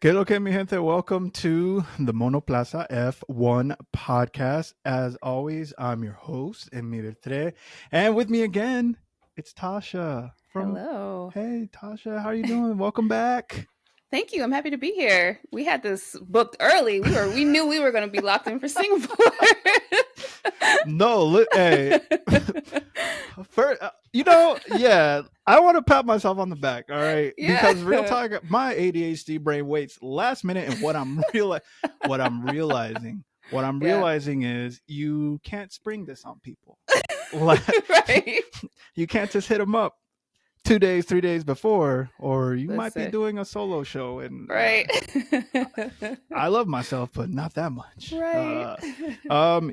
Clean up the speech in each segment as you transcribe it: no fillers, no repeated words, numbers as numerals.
Que lo que mi gente, welcome to the Monoplaza F1 podcast. As always, I'm your host, Emir Tre, and with me again, it's Tasha from. Hello. Hey, Tasha, how are you doing? Welcome back. Thank you. I'm happy to be here. We had this booked early. We knew we were going to be locked in for Singapore. No, hey, first, yeah, I want to pat myself on the back, all right? Yeah. Because real talk, my ADHD brain waits last minute, and what I'm realizing, Yeah. is you can't spring this on people. Like, Right. you can't just hit them up 2 days, 3 days before, or you might be Listen. doing a solo show. And Right. I love myself, but not that much. Right.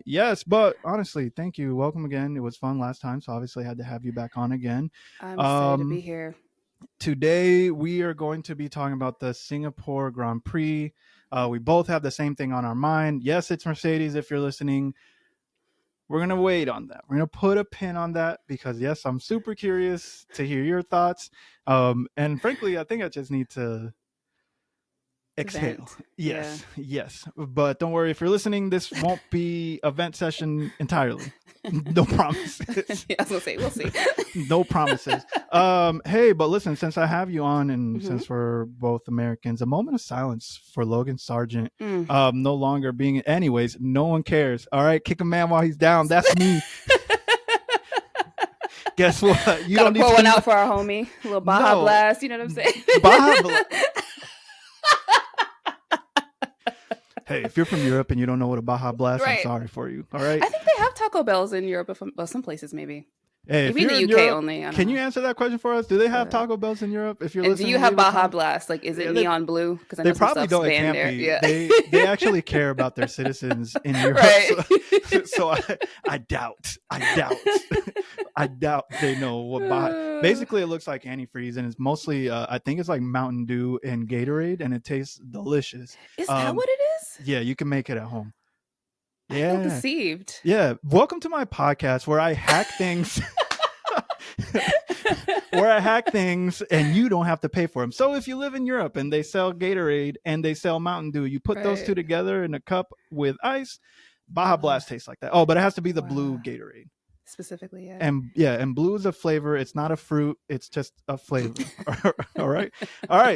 Yes, but honestly, thank you. Welcome again. It was fun last time, so obviously I had to have you back on again. I'm excited to be here. Today we are going to be talking about the Singapore Grand Prix. We both have the same thing on our mind. Yes, it's Mercedes. If you're listening, we're going to wait on that. We're going to put a pin on that because, yes, I'm super curious to hear your thoughts. And frankly, I think I just need to exhale. Yes. But don't worry, if you're listening, this won't be a vent session entirely. No promises. Yeah, I was going to say, we'll see. No promises. Hey, but listen, since I have you on and since we're both Americans, a moment of silence for Logan Sargent. No longer being, anyways, no one cares. All right, kick a man while he's down. That's me. Guess what? You gotta pour one out for our homie. A little Baja Blast, you know what I'm saying? Baja Blast. Hey, if you're from Europe and you don't know what a Baja Blast, right. I'm sorry for you. All right. I think they have Taco Bells in Europe, well, some places maybe. Hey, maybe in the UK Europe, only. Can you answer that question for us? Do they have Taco Bells in Europe? If you're listening, do you have Baja Blast? Like, is it neon blue? Because they probably don't. It can't there. be. Yeah. They actually care about their citizens in Europe. Right. So I doubt. I doubt they know what Baja. Basically, it looks like antifreeze, and it's mostly I think it's like Mountain Dew and Gatorade, and it tastes delicious. Is that what it is? Yeah, you can make it at home. I feel deceived. Yeah. Welcome to my podcast where I hack things. Where I hack things and you don't have to pay for them. So if you live in Europe and they sell Gatorade and they sell Mountain Dew, you put those two together in a cup with ice. Baja Blast tastes like that. Oh, but it has to be the blue Gatorade. Specifically, yeah. And blue is a flavor. It's not a fruit. It's just a flavor. All right.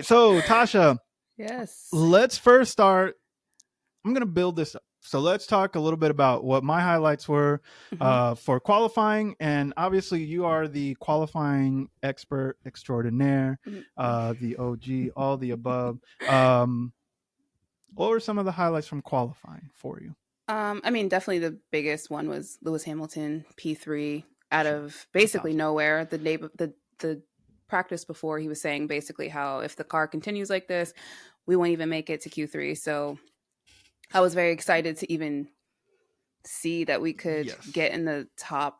So Tasha. Yes. Let's first start. I'm going to build this up. So let's talk a little bit about what my highlights were for qualifying. And obviously you are the qualifying expert extraordinaire, the OG, all the above. What were some of the highlights from qualifying for you? I mean, definitely the biggest one was Lewis Hamilton, P3, out of basically nowhere. The practice before, he was saying basically how if the car continues like this, we won't even make it to Q3. So I was very excited to even see that we could get in the top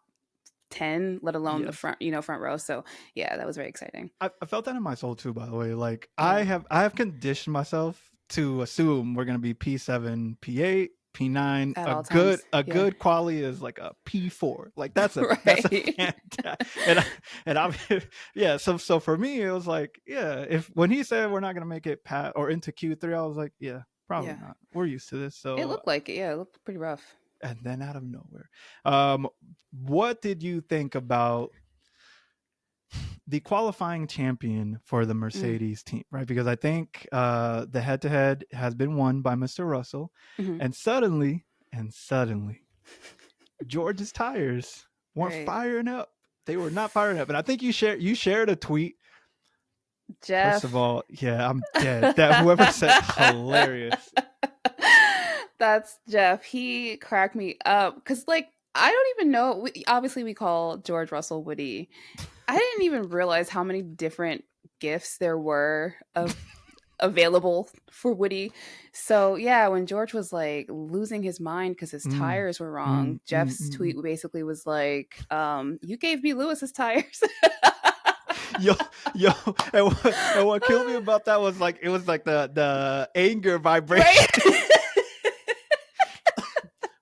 10, let alone the front row. So yeah, that was very exciting. I felt that in my soul too, by the way. Like I have conditioned myself to assume we're going to be P7, P8, P9. A good quality is like a P4. Like that's a fantastic. So for me it was like, if when he said we're not going to make it past or into Q3, I was like, probably not. We're used to this. So it looked like it. Yeah, it looked pretty rough. And then out of nowhere, what did you think about the qualifying champion for the Mercedes team? Right, because I think the head-to-head has been won by Mr. Russell, and suddenly, George's tires weren't firing up. They were not firing up, and I think you shared a tweet. Jeff. First of all, I'm dead. That whoever said hilarious. That's Jeff. He cracked me up because, like, I don't even know. Obviously, we call George Russell Woody. I didn't even realize how many different gifts there were available for Woody. So yeah, when George was like losing his mind because his tires were wrong, Jeff's tweet basically was like, "You gave me Lewis's tires." Yo, and what killed me about that was like it was like the anger vibration.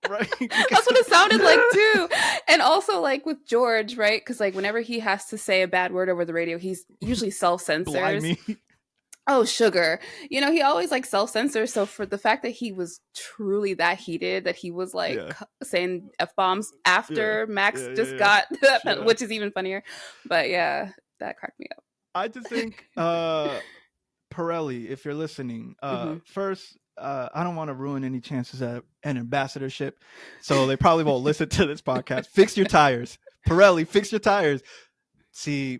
Right? That's what it sounded like too. And also like with George, right? Because like whenever he has to say a bad word over the radio, he's usually self-censors. Oh, sugar. You know, he always like self censors. So for the fact that he was truly that heated, that he was like Yeah, saying f bombs yeah, after Max yeah, yeah, just yeah. got, Yeah. which is even funnier. But yeah, that cracked me up. I just think Pirelli, if you're listening, Hmm. first, I don't want to ruin any chances at an ambassadorship, so they probably won't listen to this podcast. Fix your tires, Pirelli. Fix your tires. See,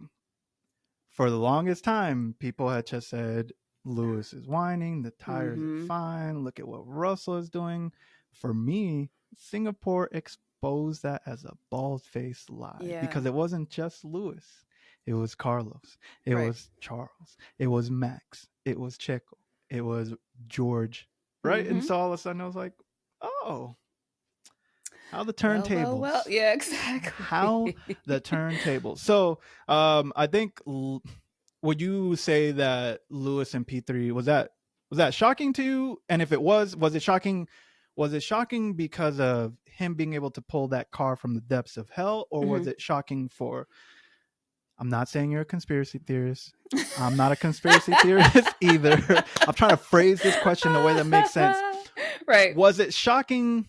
for the longest time, people had just said Lewis is whining, the tires are Hmm. fine. Look at what Russell is doing. For me, Singapore exposed that as a bald faced lie Yeah. because it wasn't just Lewis. It was Carlos. It Right. was Charles. It was Max. It was Checo. It was George. Right? And Hmm. so all of a sudden I was like, oh, how the Well, well, well. turntables. Yeah, How exactly. the turntables. So I think would you say that Lewis and P3 was that shocking to you? And if it was it shocking? Was it shocking because of him being able to pull that car from the depths of hell, or was Hmm. it shocking for? I'm not saying you're a conspiracy theorist. I'm not a conspiracy theorist either. I'm trying to phrase this question in a way that makes sense. Right. Was it shocking?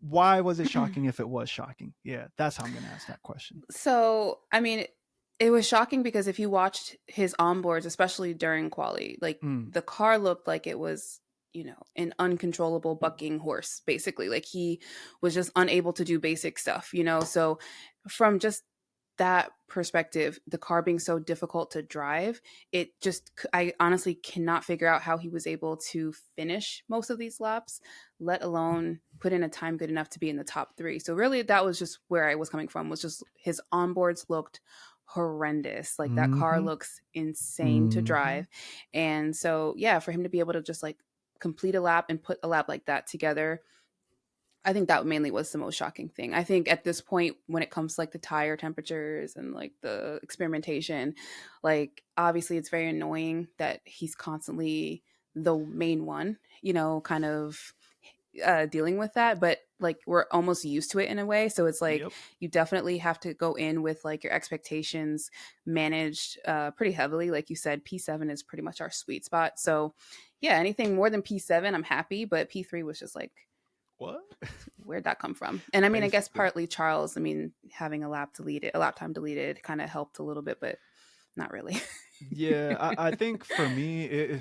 Why was it shocking if it was shocking? Yeah, that's how I'm going to ask that question. So, I mean, it was shocking because if you watched his onboards, especially during quali, like Mm. the car looked like it was, you know, an uncontrollable bucking horse, basically. Like he was just unable to do basic stuff, you know? So, from just that perspective, the car being so difficult to drive, it just, I honestly cannot figure out how he was able to finish most of these laps, let alone put in a time good enough to be in the top three. So really that was just where I was coming from, was just his onboards looked horrendous. Like that car Mm-hmm. looks insane to Mm-hmm. drive. And so yeah, for him to be able to just like complete a lap and put a lap like that together, I think that mainly was the most shocking thing. I think at this point, when it comes to like the tire temperatures and like the experimentation, like obviously it's very annoying that he's constantly the main one, you know, kind of dealing with that. But like we're almost used to it in a way. So it's like Yep. you definitely have to go in with like your expectations managed pretty heavily. Like you said, P7 is pretty much our sweet spot. So yeah, anything more than P7, I'm happy. But P3 was just like, What? where'd that come from? And I mean, I guess Basically. partly Charles, I mean, having a lap time deleted kind of helped a little bit, but not really. Yeah, I think for me,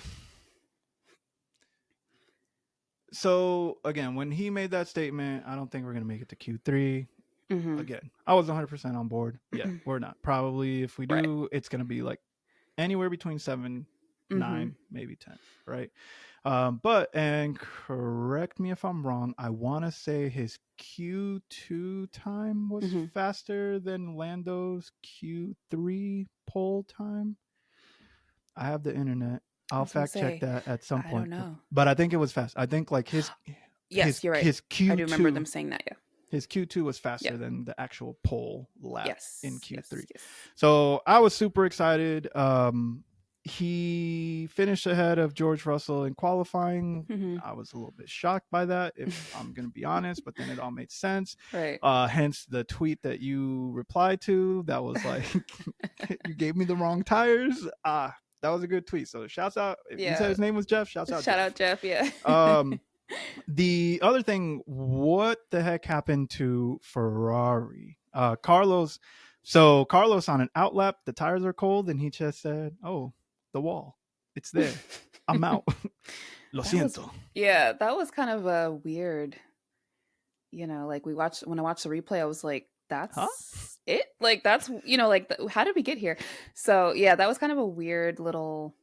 so again, when he made that statement, I don't think we're gonna make it to Q3. Hmm. Again, I was 100% on board. Yeah, we're not. Probably if we Right. do, it's gonna be like anywhere between seven, Hmm. 9, maybe 10. Right. But and correct me if I'm wrong. I want to say his Q2 time was Hmm. faster than Lando's Q3 pole time. I have the internet. I I'll was gonna fact check say, that at some I don't point. know. But I think it was fast. I think like Yes, you're right. his I do remember Q2 them saying that. Yeah. his Q2 was Yeah. faster than the actual pole lap in Yes. Yes. Q3. Yes. So I was super excited. He finished ahead of George Russell in qualifying. Hmm. I was a little bit shocked by that, if I'm going to be honest, but then it all made sense. Right. Hence the tweet that you replied to that was like, you gave me the wrong tires. That was a good tweet. So shouts out. If you said Yeah. his name was Jeff, shouts out Shout Jeff. out Jeff. Yeah. Um, the other thing, what the heck happened to Ferrari? Carlos. So Carlos on an outlap, the tires are cold, and he just said, "Oh, the wall, it's there. I'm out. Lo That was, siento." yeah, that was kind of a weird, you know, like when I watched the replay, I was like, Huh? that's it? Like that's, you know, like how did we get here? So, yeah, that was kind of a weird little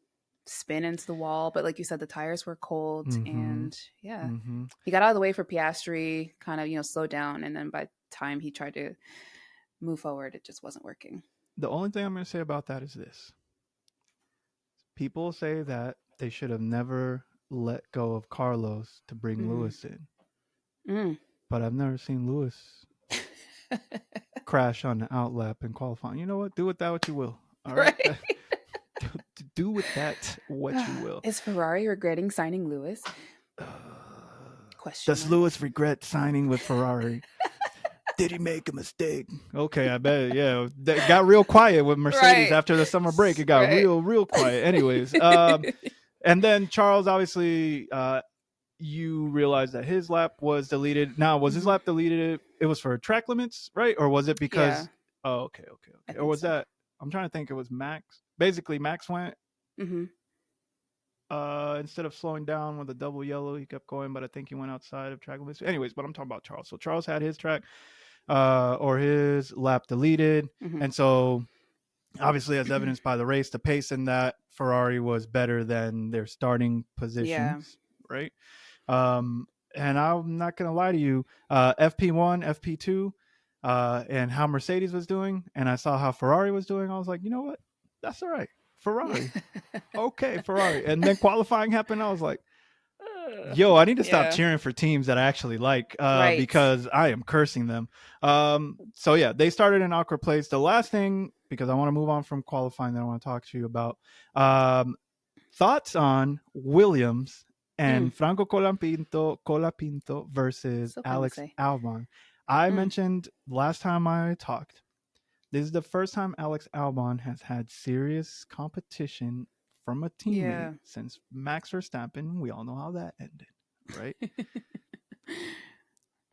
spin into the wall, but like you said, the tires were cold Mm-hmm. and yeah. Mm-hmm. He got out of the way for Piastri, kind of, you know, slowed down, and then by the time he tried to move forward, it just wasn't working. The only thing I'm going to say about that is this: people say that they should have never let go of Carlos to bring Mm. Lewis in, Mm. but I've never seen Lewis crash on the outlap in qualifying. You know what? Do with that what you will. All right. Right? Do with that what you will. Is Ferrari regretting signing Lewis? Uh, Question does mark. Lewis regret signing with Ferrari? Did he make a mistake? Okay, I bet. Yeah, that got real quiet with Mercedes Right. after the summer break. It got Right. real quiet. Anyways, and then Charles, obviously, you realized that his lap was deleted. Now, was his Mhm. lap deleted? It was for track limits, right? Or was it Yeah, because? Oh, I Or think was so. that? I'm trying to think. It was Max. Basically, Max went Mhm. instead of slowing down with a double yellow, he kept going, but I think he went outside of track limits. Anyways, but I'm talking about Charles. So Charles had his track or his lap deleted, Mhm. and so obviously, as evidenced by the race, the pace in that Ferrari was better than their starting Yeah. positions, right? Um, and I'm not gonna lie to you, FP1, FP2, and how Mercedes was doing, and I saw how Ferrari was doing. I was like, you know what? That's all right. Yeah. Ferrari, okay, Ferrari. And then qualifying happened. I was like, yo, I need to stop Yeah. cheering for teams that I actually like Right. because I am cursing them. So yeah, they started in awkward place. The last thing, because I want to move on from qualifying that I want to talk to you about, thoughts on Williams Mm. and Franco Colapinto versus Still fun to Alex say. Albon. I Mm. mentioned last time I talked, this is the first time Alex Albon has had serious competition from a teammate Yeah. since Max Verstappen. We all know how that ended, right?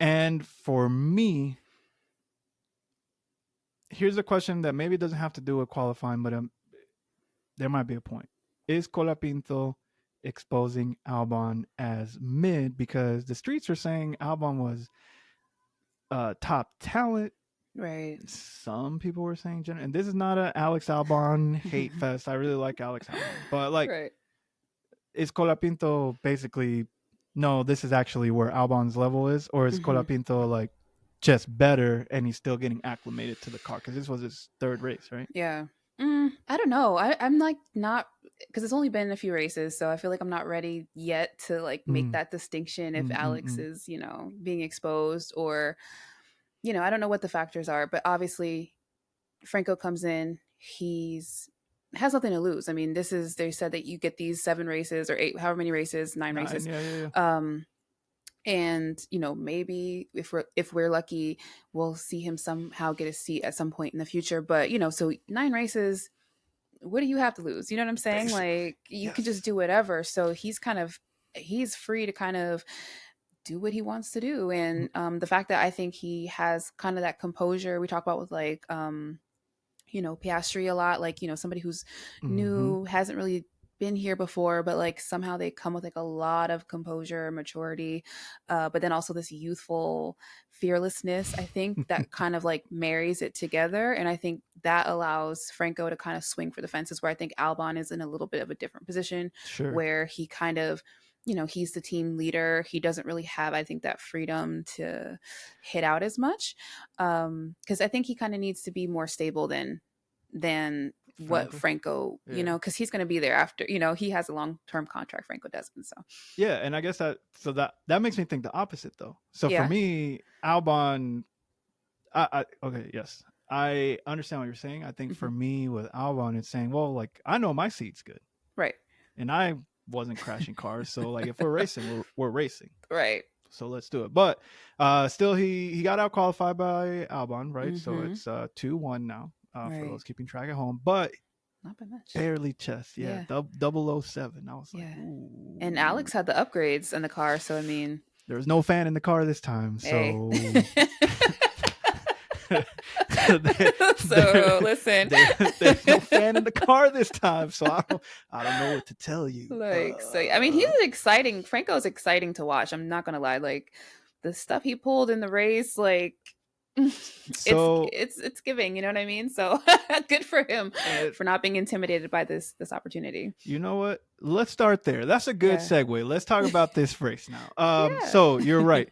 And for me, here's a question that maybe doesn't have to do with qualifying, but there might be a point. Is Colapinto exposing Albon as mid? Because the streets are saying Albon was top talent. Right. Some people were saying, and this is not a Alex Albon hate fest. I really like Alex Albon, but like, Right. is Colapinto basically no? This is actually where Albon's level is, or is Mhm. Colapinto like just better and he's still getting acclimated to the car because this was his third race, right? Yeah. I don't know. I'm like not because it's only been a few races, so I feel like I'm not ready yet to like make Mm, that distinction if mm, mm, Alex mm. is, being exposed or, I don't know what the factors are, but obviously Franco comes in, he's has nothing to lose. I mean, they said that you get these 7 races or 8, however many races, 9 races. Nine, yeah. Um and maybe if we're lucky we'll see him somehow get a seat at some point in the future, but so 9 races, what do you have to lose? You know what I'm saying? Basically, Like you can just yes. do whatever. So he's free to kind of do what he wants to do. And the fact that I think he has kind of that composure we talk about with like Piastri a lot, like, somebody who's Mm-hmm. new, hasn't really been here before, but like somehow they come with like a lot of composure, maturity, but then also this youthful fearlessness. I think that kind of like marries it together. And I think that allows Franco to kind of swing for the fences, where I think Albon is in a little bit of a different position Sure. where he kind of, he's the team leader. He doesn't really have, I think, that freedom to hit out as much. Because I think he kind of needs to be more stable than what Franco. Franco, Yeah. because he's going to be there after, he has a long-term contract. Franco doesn't. So Yeah, and I guess that makes me think the opposite though. So for yeah. me, Albon, I okay, yes, I understand what you're saying. I think Hmm. for me with Albon, it's saying, well, like I know my seat's good, Right. and I wasn't crashing cars, so like if we're racing, we're racing. Right. So let's do it. But still, he got out qualified by Albon, right? So Hmm. it's 2-1 now for Right. those keeping track at home. But Not by much. barely chest, yeah, Yeah. 007. I was like, Yeah. And ooh. Alex had the upgrades in the car, so I mean, There was no fan in the car this time, hey. so there, So listen. there's no fan in the car this time, so I don't know what to tell you. Like, so I mean, he's exciting. Franco's exciting to watch. I'm not gonna lie. Like the stuff he pulled in the race, like it's So it's giving. You know what I mean? So good for him uh, for not being intimidated by this opportunity. you know what? Let's start there. That's a good Yeah. segue. Let's talk about this race now. Yeah. So you're right.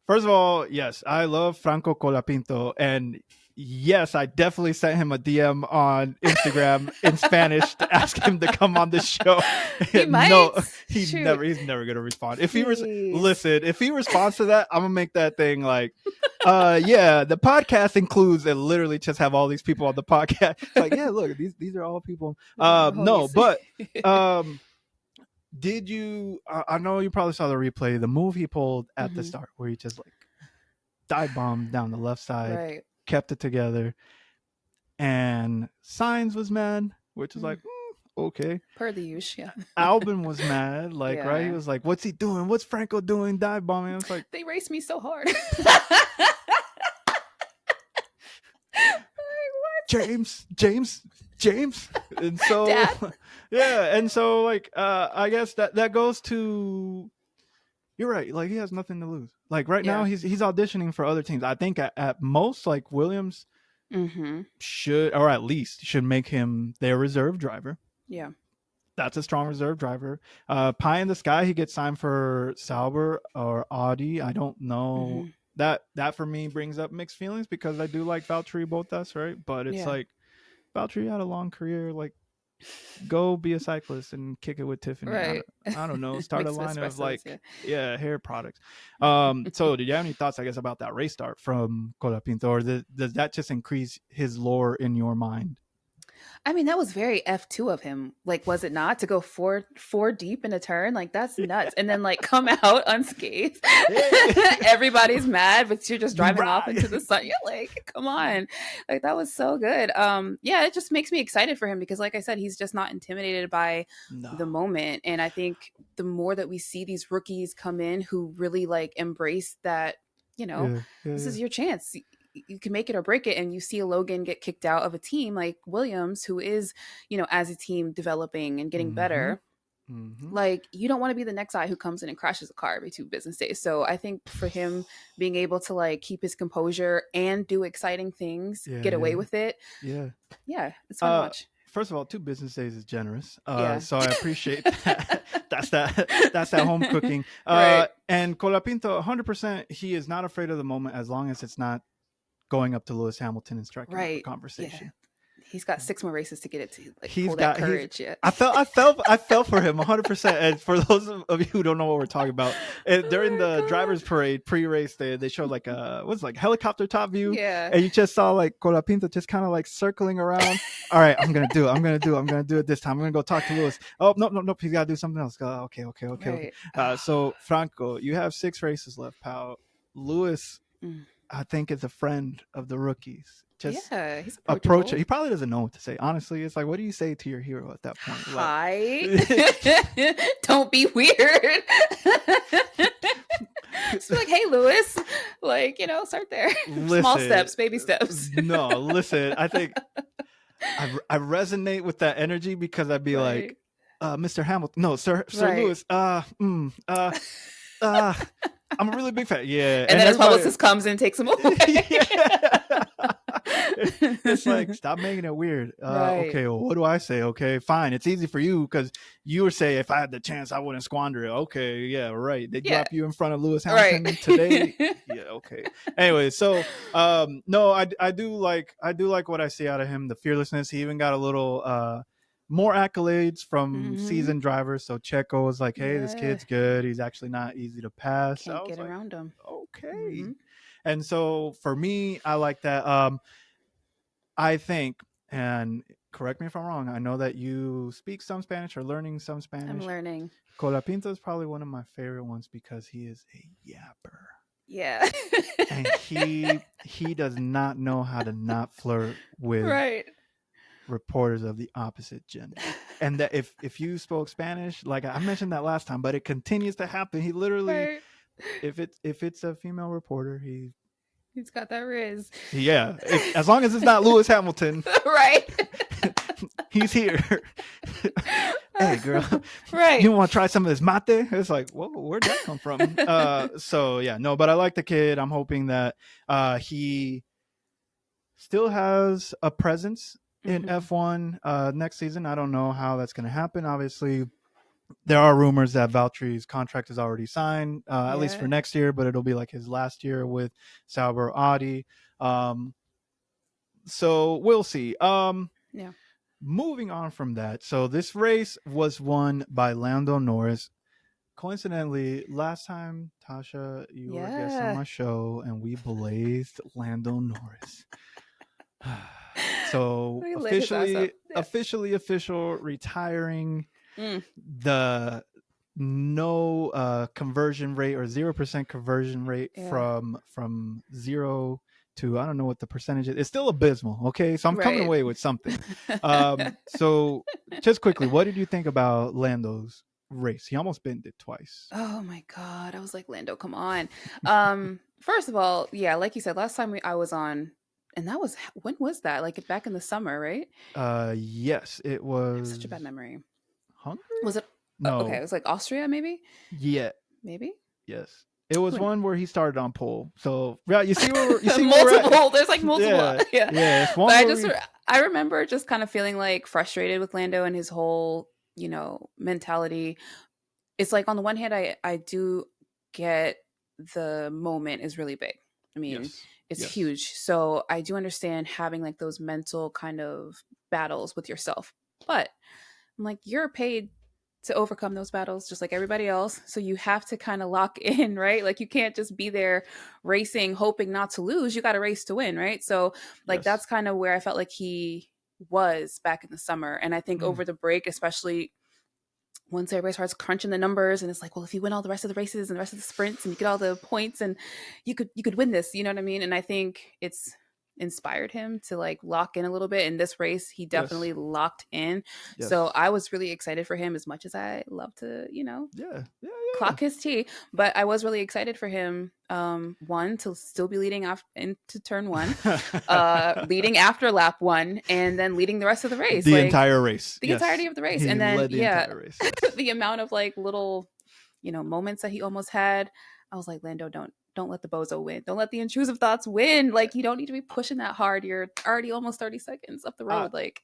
First of all, yes, I love Franco Colapinto, and yes, I definitely sent him a DM on Instagram in Spanish to ask him to come on the show. He might. No, Shoot. he's never gonna respond. Jeez. Listen, if he responds to that, I'm gonna make that thing like, yeah, the podcast includes and literally just have all these people on the podcast. It's like, yeah, look, these are all people. We're No, homies. but did you? I know you probably saw the replay. The move he pulled at the Mhm. start, where he just like dive bombed down the left side, Right. kept it together. And Sainz was mad, which is like, Mm. okay. Per the use, yeah. Albin was mad, like, right? He Yeah. was like, what's he doing? What's Franco doing? Dive bombing. I was like, They raced me so hard. James, James, James. And so, Dad? yeah. And so, like, I guess that goes to, you're right. Like, he has nothing to lose. Like, right now, Yeah. he's auditioning for other teams. I think at most, like, Williams Mm-hmm. should, or at least should make him their reserve driver. Yeah. That's a strong reserve driver. Pie in the sky, he gets signed for Sauber or Audi. I don't know. Mm-hmm. That for me brings up mixed feelings because I do like Valtteri Bottas, right? But it's Yeah. like Valtteri had a long career. Like, go be a cyclist and kick it with Tiffany. Right. I don't know. Start a Mix line of espressos, like yeah. hair products. So did you have any thoughts, I guess, about that race start from Colapinto, or does that just increase his lore in your mind? I mean, that was very F2 of him. Like, was it not to go four deep in a turn? Like, that's nuts. And then like come out unscathed. Everybody's mad, but you're just driving off into the sun. You're like, come on. Like, that was so good. Yeah, it just makes me excited for him because, like I said, he's just not intimidated by the moment. And I think the more that we see these rookies come in who really like embrace that, this is your chance. You can make it or break it. And you see a Logan get kicked out of a team like Williams, who is, as a team developing and getting better. Mm-hmm. Like, you don't want to be the next guy who comes in and crashes a car every 2 business days. So I think for him being able to like keep his composure and do exciting things, get away with it. Yeah. It's fun to watch. First of all, 2 business days is generous. Yeah. So I appreciate that. That's that home cooking. Right. And Colapinto, 100%, he is not afraid of the moment as long as it's not going up to Lewis Hamilton and striking up a conversation. Yeah. He's got 6 more races to get it to like He's pull that courage. Yeah. I felt for him 100%. And for those of you who don't know what we're talking about, during the drivers parade pre-race, they showed like helicopter top view. Yeah. And you just saw like Colapinto just kind of like circling around. All right, I'm gonna do it this time. I'm gonna go talk to Lewis. Oh, nope. He's gotta do something else. Okay. Right. So Franco, you have 6 races left, pal. Lewis, I think, is a friend of the rookies. Just he's approach it. He probably doesn't know what to say. Honestly, it's like, what do you say to your hero at that point? Hi. Don't be weird. Just be like, hey, Lewis. Like, start there. Small steps, baby steps. No, listen, I think I resonate with that energy because I'd be like, Mr. Hamilton. No, Sir Lewis. I'm a really big fan. Yeah. And then his publicist comes and takes him away. It's like, stop making it weird. Okay, well, what do I say? Okay, fine. It's easy for you because you would say, if I had the chance, I wouldn't squander it. Okay, yeah, right. They drop you in front of Lewis Hamilton today. Yeah, okay. Anyway, so no, I do like what I see out of him. The fearlessness. He even got a little more accolades from seasoned drivers. So Checo was like, hey, this kid's good. He's actually not easy to pass. Can't get around him. Okay. And so for me, I like that. I think, and correct me if I'm wrong, I know that you speak some Spanish or learning some Spanish. I'm learning. Colapinto is probably one of my favorite ones because he is a yapper. Yeah. And he does not know how to not flirt with reporters of the opposite gender. And that if you spoke Spanish, like I mentioned that last time, but it continues to happen. He literally, if it's a female reporter, he's got that riz. Yeah, as long as it's not Lewis Hamilton, right? He's here. Hey, girl, right? You want to try some of this mate? It's like, whoa, where'd that come from? So yeah, no, but I like the kid. I'm hoping that he still has a presence in F1 next season. I don't know how that's going to happen. Obviously, there are rumors that Valtteri's contract is already signed, at least for next year, but it'll be like his last year with Sauber Audi. So we'll see. Moving on from that. So this race was won by Lando Norris. Coincidentally, last time, Tasha, you were a guest on my show and we blazed Lando Norris. So official retiring the no conversion rate or 0% conversion rate Yeah. from zero to, I don't know what the percentage is. It's still abysmal. Okay, so I'm coming Right. away with something. So just quickly, what did you think about Lando's race? He almost bent it twice. Oh my god. I was like, Lando, come on. First of all, yeah, like you said, last time I was on, and that was, when was that? Like back in the summer, right? Yes, it I have such a bad was memory. Hungary. Was it okay, it No, was like Austria, maybe? yeah, Maybe? yes. It was When one where he started on pole. So yeah, you see where we're at. multiple, there's like multiple. Yeah, Yeah. yeah. It's But one where we. I remember just kind of feeling like frustrated with Lando and his whole, mentality. It's like on the one hand, I do get the moment is really big. I mean, Yes, it's yes, huge. So I do understand having like those mental kind of battles with yourself. But I'm like, you're paid to overcome those battles just like everybody else. So you have to kind of lock in, right? Like you can't just be there racing, hoping not to lose. You got to race to win, right? So, like, yes. that's kind of where I felt like he was back in the summer. And I think Mm, over the break, especially once everybody starts crunching the numbers and it's like, well, if you win all the rest of the races and the rest of the sprints and you get all the points and you could win this, you know what I mean? And I think it's inspired him to like lock in a little bit. In this race he yes, definitely locked in, so yes. I was really excited for him, as much as I love to Yeah, yeah, yeah. clock his tea. But I was really excited for him, one, to still be leading off into turn one, leading after lap one, and then leading the rest of the race, The like entire race. the entirety Yes, of the race. he And then, led the yeah, entire race. Yes. the amount of like little, moments that he almost had, I was like, Lando, don't let the bozo win. Don't let the intrusive thoughts win. Like, you don't need to be pushing that hard. You're already almost 30 seconds up the Uh, road. Like,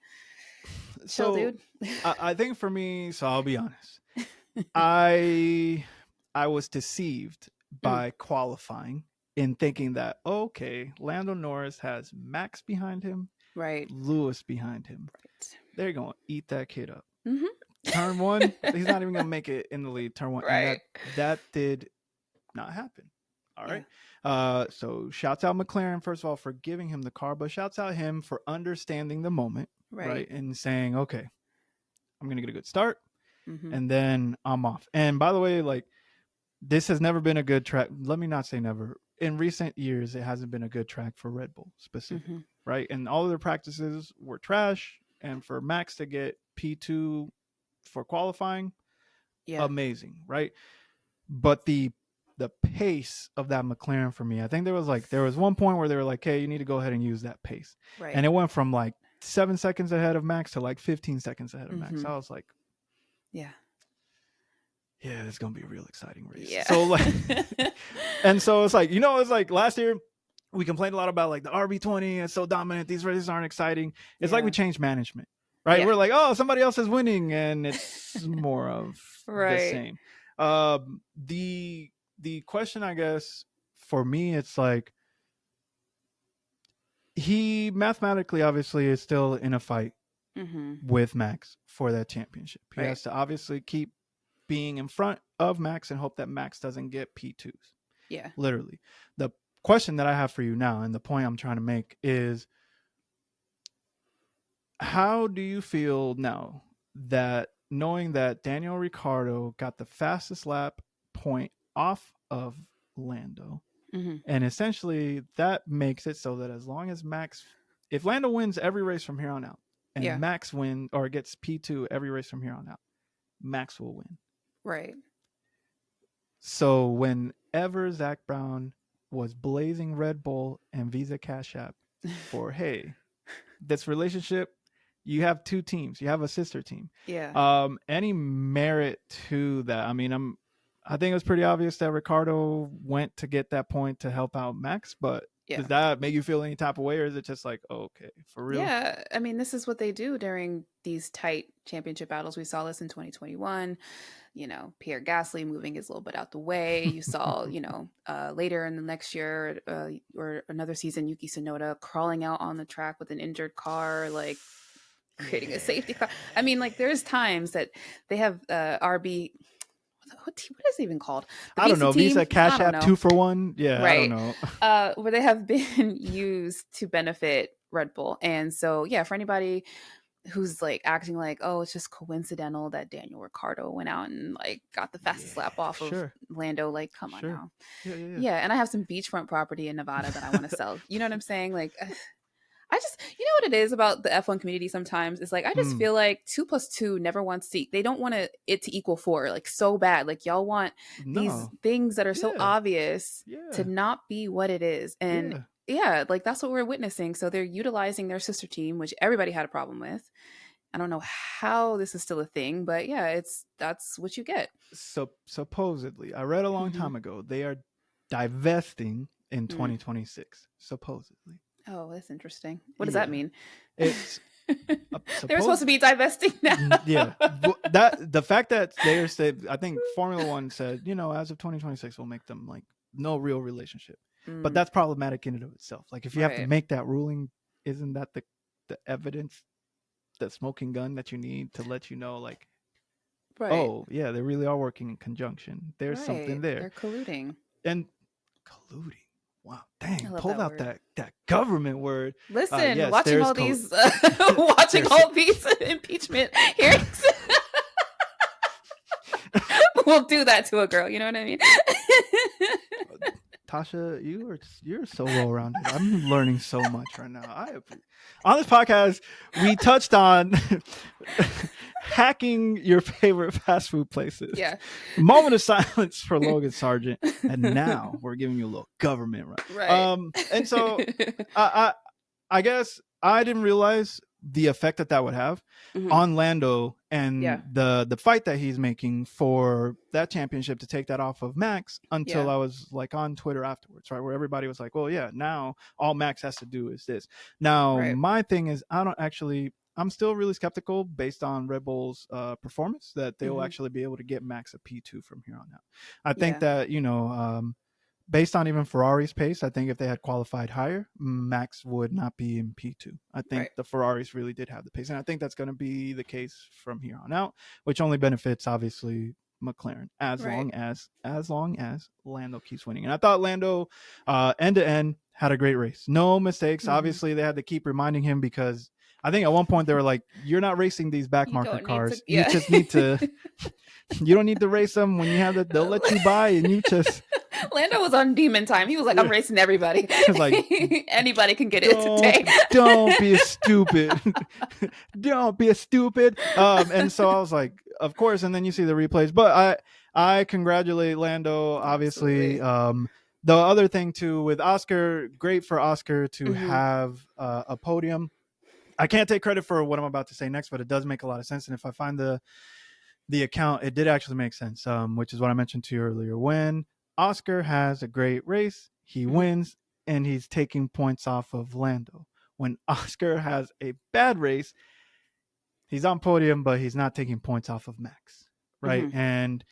chill, so dude. I think for me, so I'll be honest. I I was deceived Mm, by qualifying in thinking that okay, Lando Norris has Max behind him, right. Lewis behind him. Right. They're going to eat that kid up. Mm-hmm. Turn one, he's not even going to make it in the lead. Turn one, and Right. that did not happen. All Yeah. right. So shouts out McLaren first of all for giving him the car, but shouts out him for understanding the moment, Right. right, and saying, okay, I'm going to get a good start, Mm-hmm. and then I'm off. And by the way, like, this has never been a good track. Let me not say never. In recent years, it hasn't been a good track for Red Bull Mm-hmm. specifically, right? And all of their practices were trash. And for Max to get P2 for qualifying, Yeah. amazing, right? But the pace of that McLaren for me, I think there was one point where they were like, "Hey, you need to go ahead and use that pace," Right. and it went from like 7 seconds ahead of Max to like 15 seconds ahead of Max. Mm-hmm. I was like, Yeah. "Yeah, it's gonna be a real exciting race." Yeah. So like, and so it's like, it's like last year we complained a lot about like the RB20 is so dominant. These races aren't exciting. It's like we Yeah. changed management, right? Yeah. We're like, oh, somebody else is winning, and it's more of the Right. same. The question, I guess, for me, it's like he mathematically, obviously, is still in a fight Mm-hmm. with Max for that championship. He Right. has to obviously keep being in front of Max and hope that Max doesn't get P2s. Yeah. Literally. The question that I have for you now, and the point I'm trying to make is, how do you feel now that knowing that Daniel Ricciardo got the fastest lap point off of Lando, Mm-hmm. and essentially that makes it so that as long as Max, if Lando wins every race from here on out, and Yeah. Max win or gets P2 every race from here on out, Max will win. Right. So whenever Zach Brown was blazing Red Bull and Visa Cash App for, hey, this relationship, you have two teams, you have a sister team. Yeah. Any merit to that? I mean, I think it was pretty obvious that Ricardo went to get that point to help out Max, but Yeah. does that make you feel any type of way, or is it just like, oh, okay, for real? Yeah, I mean, this is what they do during these tight championship battles. We saw this in 2021. Pierre Gasly moving his little bit out the way. You saw, later in the next year, or another season, Yuki Tsunoda crawling out on the track with an injured car, like creating a Yeah. safety car. I mean, like, there's times that they have RB. What is it even called? The I don't VC know. Visa team? I Cash don't App know. 2 for 1. Yeah, I don't Right. know. Where they have been used to benefit Red Bull. And so, yeah, for anybody who's like acting like, oh, it's just coincidental that Daniel Ricciardo went out and like got the fastest Yeah, lap off of sure, Lando. Like, come on sure. now. Yeah, yeah, Yeah, and I have some beachfront property in Nevada that I want to sell. You know what I'm saying? Like, I just, you know what it is about the F1 community sometimes? It's like, I just Mm, feel like 2 plus 2 never wants to, they don't want it to equal 4, like so bad. Like, y'all want these no. things that are so Yeah, obvious to yeah, not be what it is. And yeah. yeah, like that's what we're witnessing. So they're utilizing their sister team, which everybody had a problem with. I don't know how this is still a thing, but yeah, that's what you get. So supposedly, I read a long Hmm. time ago, they are divesting in Mm. 2026. Supposedly, Oh, that's interesting. What does that yeah. mean? It's They were supposed to supposed. be divesting now. Yeah, that the fact that they're said, I think Formula One said, as of 2026, we'll make them like no real relationship, but Mm, that's problematic in and of itself. Like if you have to right. make that ruling, isn't that the evidence, the smoking gun that you need to let you know, like, Right. oh yeah, they really are working in conjunction. There's something Right. there, They're colluding. and colluding. Wow, I dang, love pulled that out word. that government word. Listen, Yes, watching there's all these watching there's all these impeachment hearings will do that to a girl, you know what I mean? Tasha, you're so well rounded. I'm learning so much right now. On this podcast, we touched on hacking your favorite fast food places. Yeah. Moment of silence for Logan Sargent, and now we're giving you a little government right. Right. And so I I guess I didn't realize the effect that would have Hmm. on Lando Yeah. and the fight that he's making for that championship to take that off of Max until Yeah. I was like on Twitter afterwards, right? Where everybody was like, well, yeah, now all Max has to do is this. Now, Right. my thing is, I'm still really skeptical based on Red Bull's performance that they will Hmm. actually be able to get Max a P2 from here on out. I think Yeah. that, based on even Ferrari's pace, I think if they had qualified higher, Max would not be in P2. I think Right. the Ferraris really did have the pace. And I think that's going to be the case from here on out, which only benefits, obviously, McLaren Right. as long as Lando keeps winning. And I thought Lando end to end had a great race. No mistakes. Hmm. Obviously, they had to keep reminding him because I think at one point they were like, you're not racing these back You marker don't need to, cars. You yeah. just need to you don't need to race them when you have that. They'll let you buy and you just Lando was on demon time. He was like, I'm yeah. racing everybody. It's like Anybody can get it don't today. don't be a stupid. Don't be a stupid. And so I was like, of course, and then you see the replays. But I congratulate Lando, obviously. Absolutely. The other thing too with Oscar, great for Oscar to Hmm. have a podium. I can't take credit for what I'm about to say next, but it does make a lot of sense. And if I find the account, it did actually make sense, which is what I mentioned to you earlier. When Oscar has a great race, he Hmm. wins, and he's taking points off of Lando. When Oscar has a bad race, he's on podium, but he's not taking points off of Max, right? Hmm. And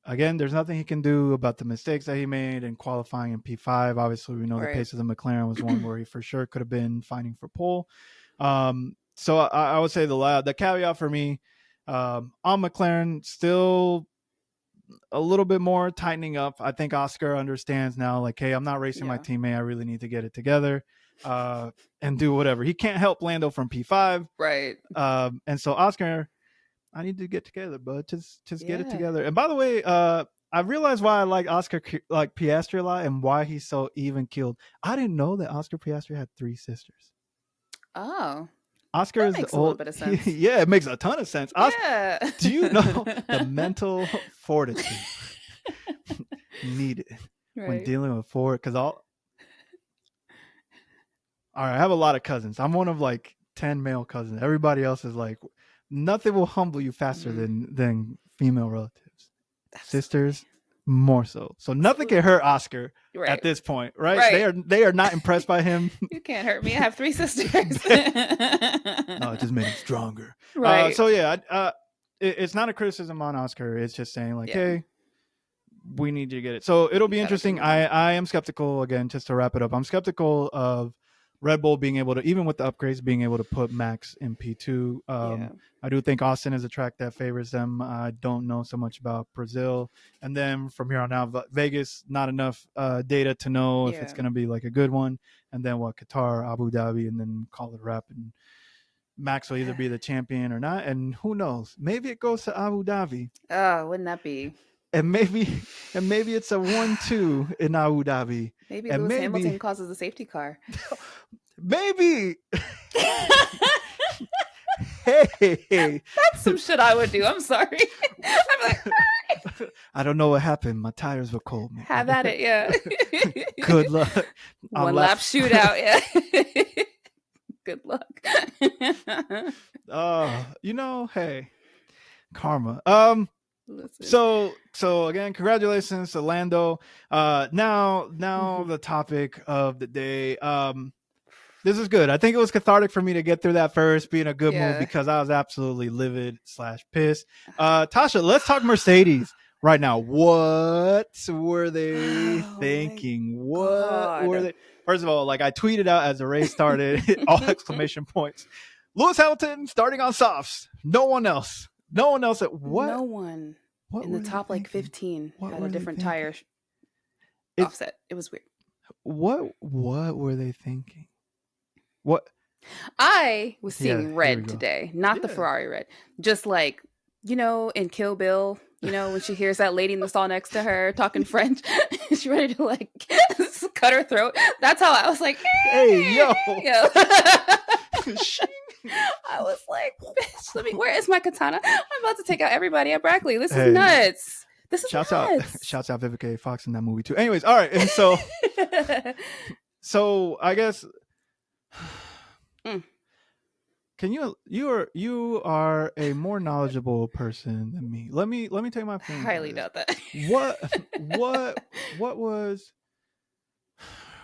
again, there's nothing he can do about the mistakes that he made in qualifying in P5. Obviously, we know the Right. pace of the McLaren was one where he for sure could have been fighting for pole. So I would say the caveat for me on McLaren still a little bit more tightening up. I think Oscar understands now, like, hey, I'm not racing my Yeah. teammate. I really need to get it together and do whatever. He can't help Lando from P5. Right. And so Oscar, I need to get together, bud. Just get it Yeah. together. And by the way, I realized why I like Oscar like Piastri a lot and why he's so even keeled. I didn't know that Oscar Piastri had 3 sisters. Oh, Oscar that is the makes a little old. bit of sense. Yeah, it makes a ton of sense. Yeah. Do you know the mental fortitude needed when Right. dealing with Ford? Because all right, I have a lot of cousins. I'm one of like 10 male cousins. Everybody else is like, nothing will humble you faster Mm, than female relatives. absolutely. Sisters, more so. So nothing can Absolutely. hurt Oscar at Right. this point, right? Right. They are not impressed by him. You can't hurt me. I have 3 sisters. No, it just made him stronger. Right. So yeah, it's not a criticism on Oscar. It's just saying like, Yeah. hey, we need you to get it. So it'll You be gotta interesting. bring it home. I am skeptical again, just to wrap it up. I'm skeptical of Red Bull being able to, even with the upgrades, being able to put Max in P2. Yeah. I do think Austin is a track that favors them. I don't know so much about Brazil. And then from here on out, Vegas, not enough data to know if it's Yeah. going to be like a good one. And then Qatar, Abu Dhabi, and then call it a wrap. And Max will either be the champion or not, and who knows? Maybe it goes to Abu Dhabi, Oh, wouldn't that be? and maybe it's a 1-2 in Abu Dhabi, Maybe and Lewis maybe Hamilton causes a safety car. maybe hey, That's some shit I would do. I'm sorry. I'm like, I don't know what happened. My tires were cold. Man. have at it, yeah. Good luck. One lap shootout, yeah. Good luck. Hey, karma. Listen. So again, congratulations to Lando. Now Mhm. the topic of the day. This is good. I think it was cathartic for me to get through that first, be in a good mood Yeah. because I was absolutely livid / pissed. Tasha, let's talk Mercedes right now. What were they Oh my thinking? What were god. they? First of all, like I tweeted out as the race started, all exclamation points. Lewis Hamilton starting on softs. No one else. No one else. No one What in the were they top like thinking? 15 What had a were they different thinking? tire It's offset. It was weird. what were they thinking? What? I was Yeah, seeing here we red go. today, not the Yeah. Ferrari red. Just like, in Kill Bill, when she hears that lady in the stall next to her talking French, she's ready to like cut her throat. That's how I was like, Hey, yo. yo. Shing. I was like, bitch, where is my katana? I'm about to take out everybody at Brackley. This is Hey, nuts. This is shouts out nuts. shouts out Vivica A. Fox in that movie too. Anyways, all right. And so I guess Mm. can you are a more knowledgeable person than me. Let me take my feelings on Highly this. doubt that. What was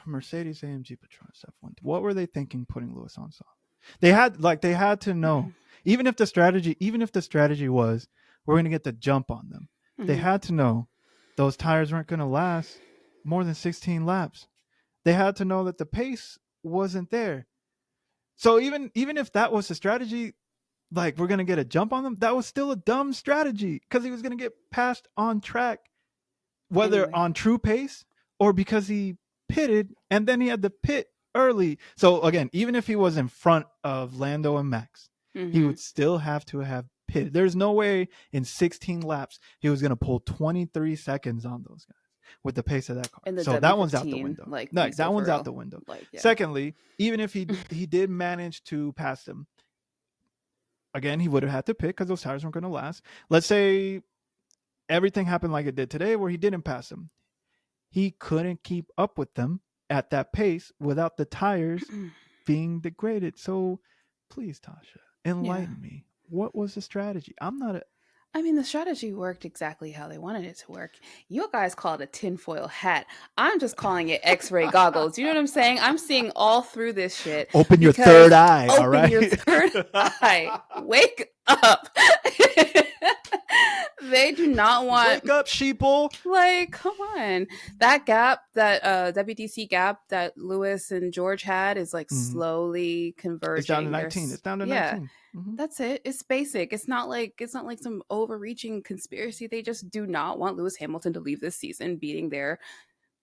Mercedes AMG Petronas F1? What were they thinking putting Lewis on soft? They had to know. Even if the strategy was we're going to get the jump on them. They had to know those tires weren't going to last more than 16 laps. They had to know that the pace wasn't there. So even if that was the strategy, like we're going to get a jump on them, that was still a dumb strategy because he was going to get passed on track, whether Anyway. on true pace or because he pitted and then he had to pit early. So again, even if he was in front of Lando and Max, he would still have to have pitted. There's no way in 16 laps he was going to pull 23 seconds on those guys with the pace of that car. In the So that one's out the W15, window. like, No, please that go one's for out real. the window. Like, yeah. Secondly, even if he did manage to pass them, again, he would have had to pit because those tires weren't going to last. Let's say everything happened like it did today where he didn't pass them. He couldn't keep up with them at that pace without the tires being degraded. So please, Tasha, enlighten me. What was the strategy? I'm not a I mean, the strategy worked exactly how they wanted it to work. You guys call it a tinfoil hat. I'm just calling it X-ray goggles. You know what I'm saying? I'm seeing all through this shit. open your Because third eye, all open right? your third eye. Wake up. They do not want Wake up, sheeple. like, come on. That gap, that WDC gap that Lewis and George had is like slowly converging. It's down to 19. It's down to 19. That's it. It's basic. It's not like some overreaching conspiracy. They just do not want Lewis Hamilton to leave this season beating their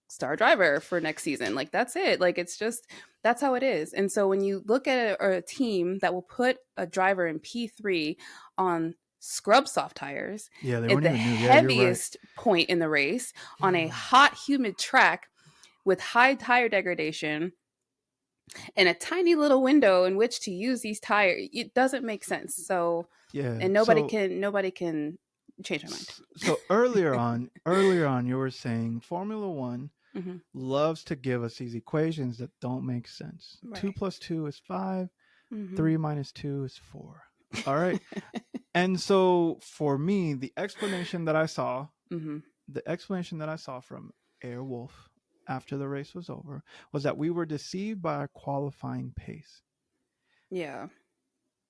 star driver for next season. Like that's it. Like it's just that's how it is. And so when you look at a team that will put a driver in P3 on scrub soft tires Yeah, they at weren't the even new. Yeah, you're right. heaviest point in the race on a hot, humid track with high tire degradation and a tiny little window in which to use these tires, it doesn't make sense. So Yeah. and nobody can change my mind. So earlier on, you were saying Formula One loves to give us these equations that don't make sense. Right. 2 + 2 is 5. 3 - 2 is 4. All right. And so for me, the explanation that I saw from Airwolf after the race was over was that we were deceived by our qualifying pace. Yeah.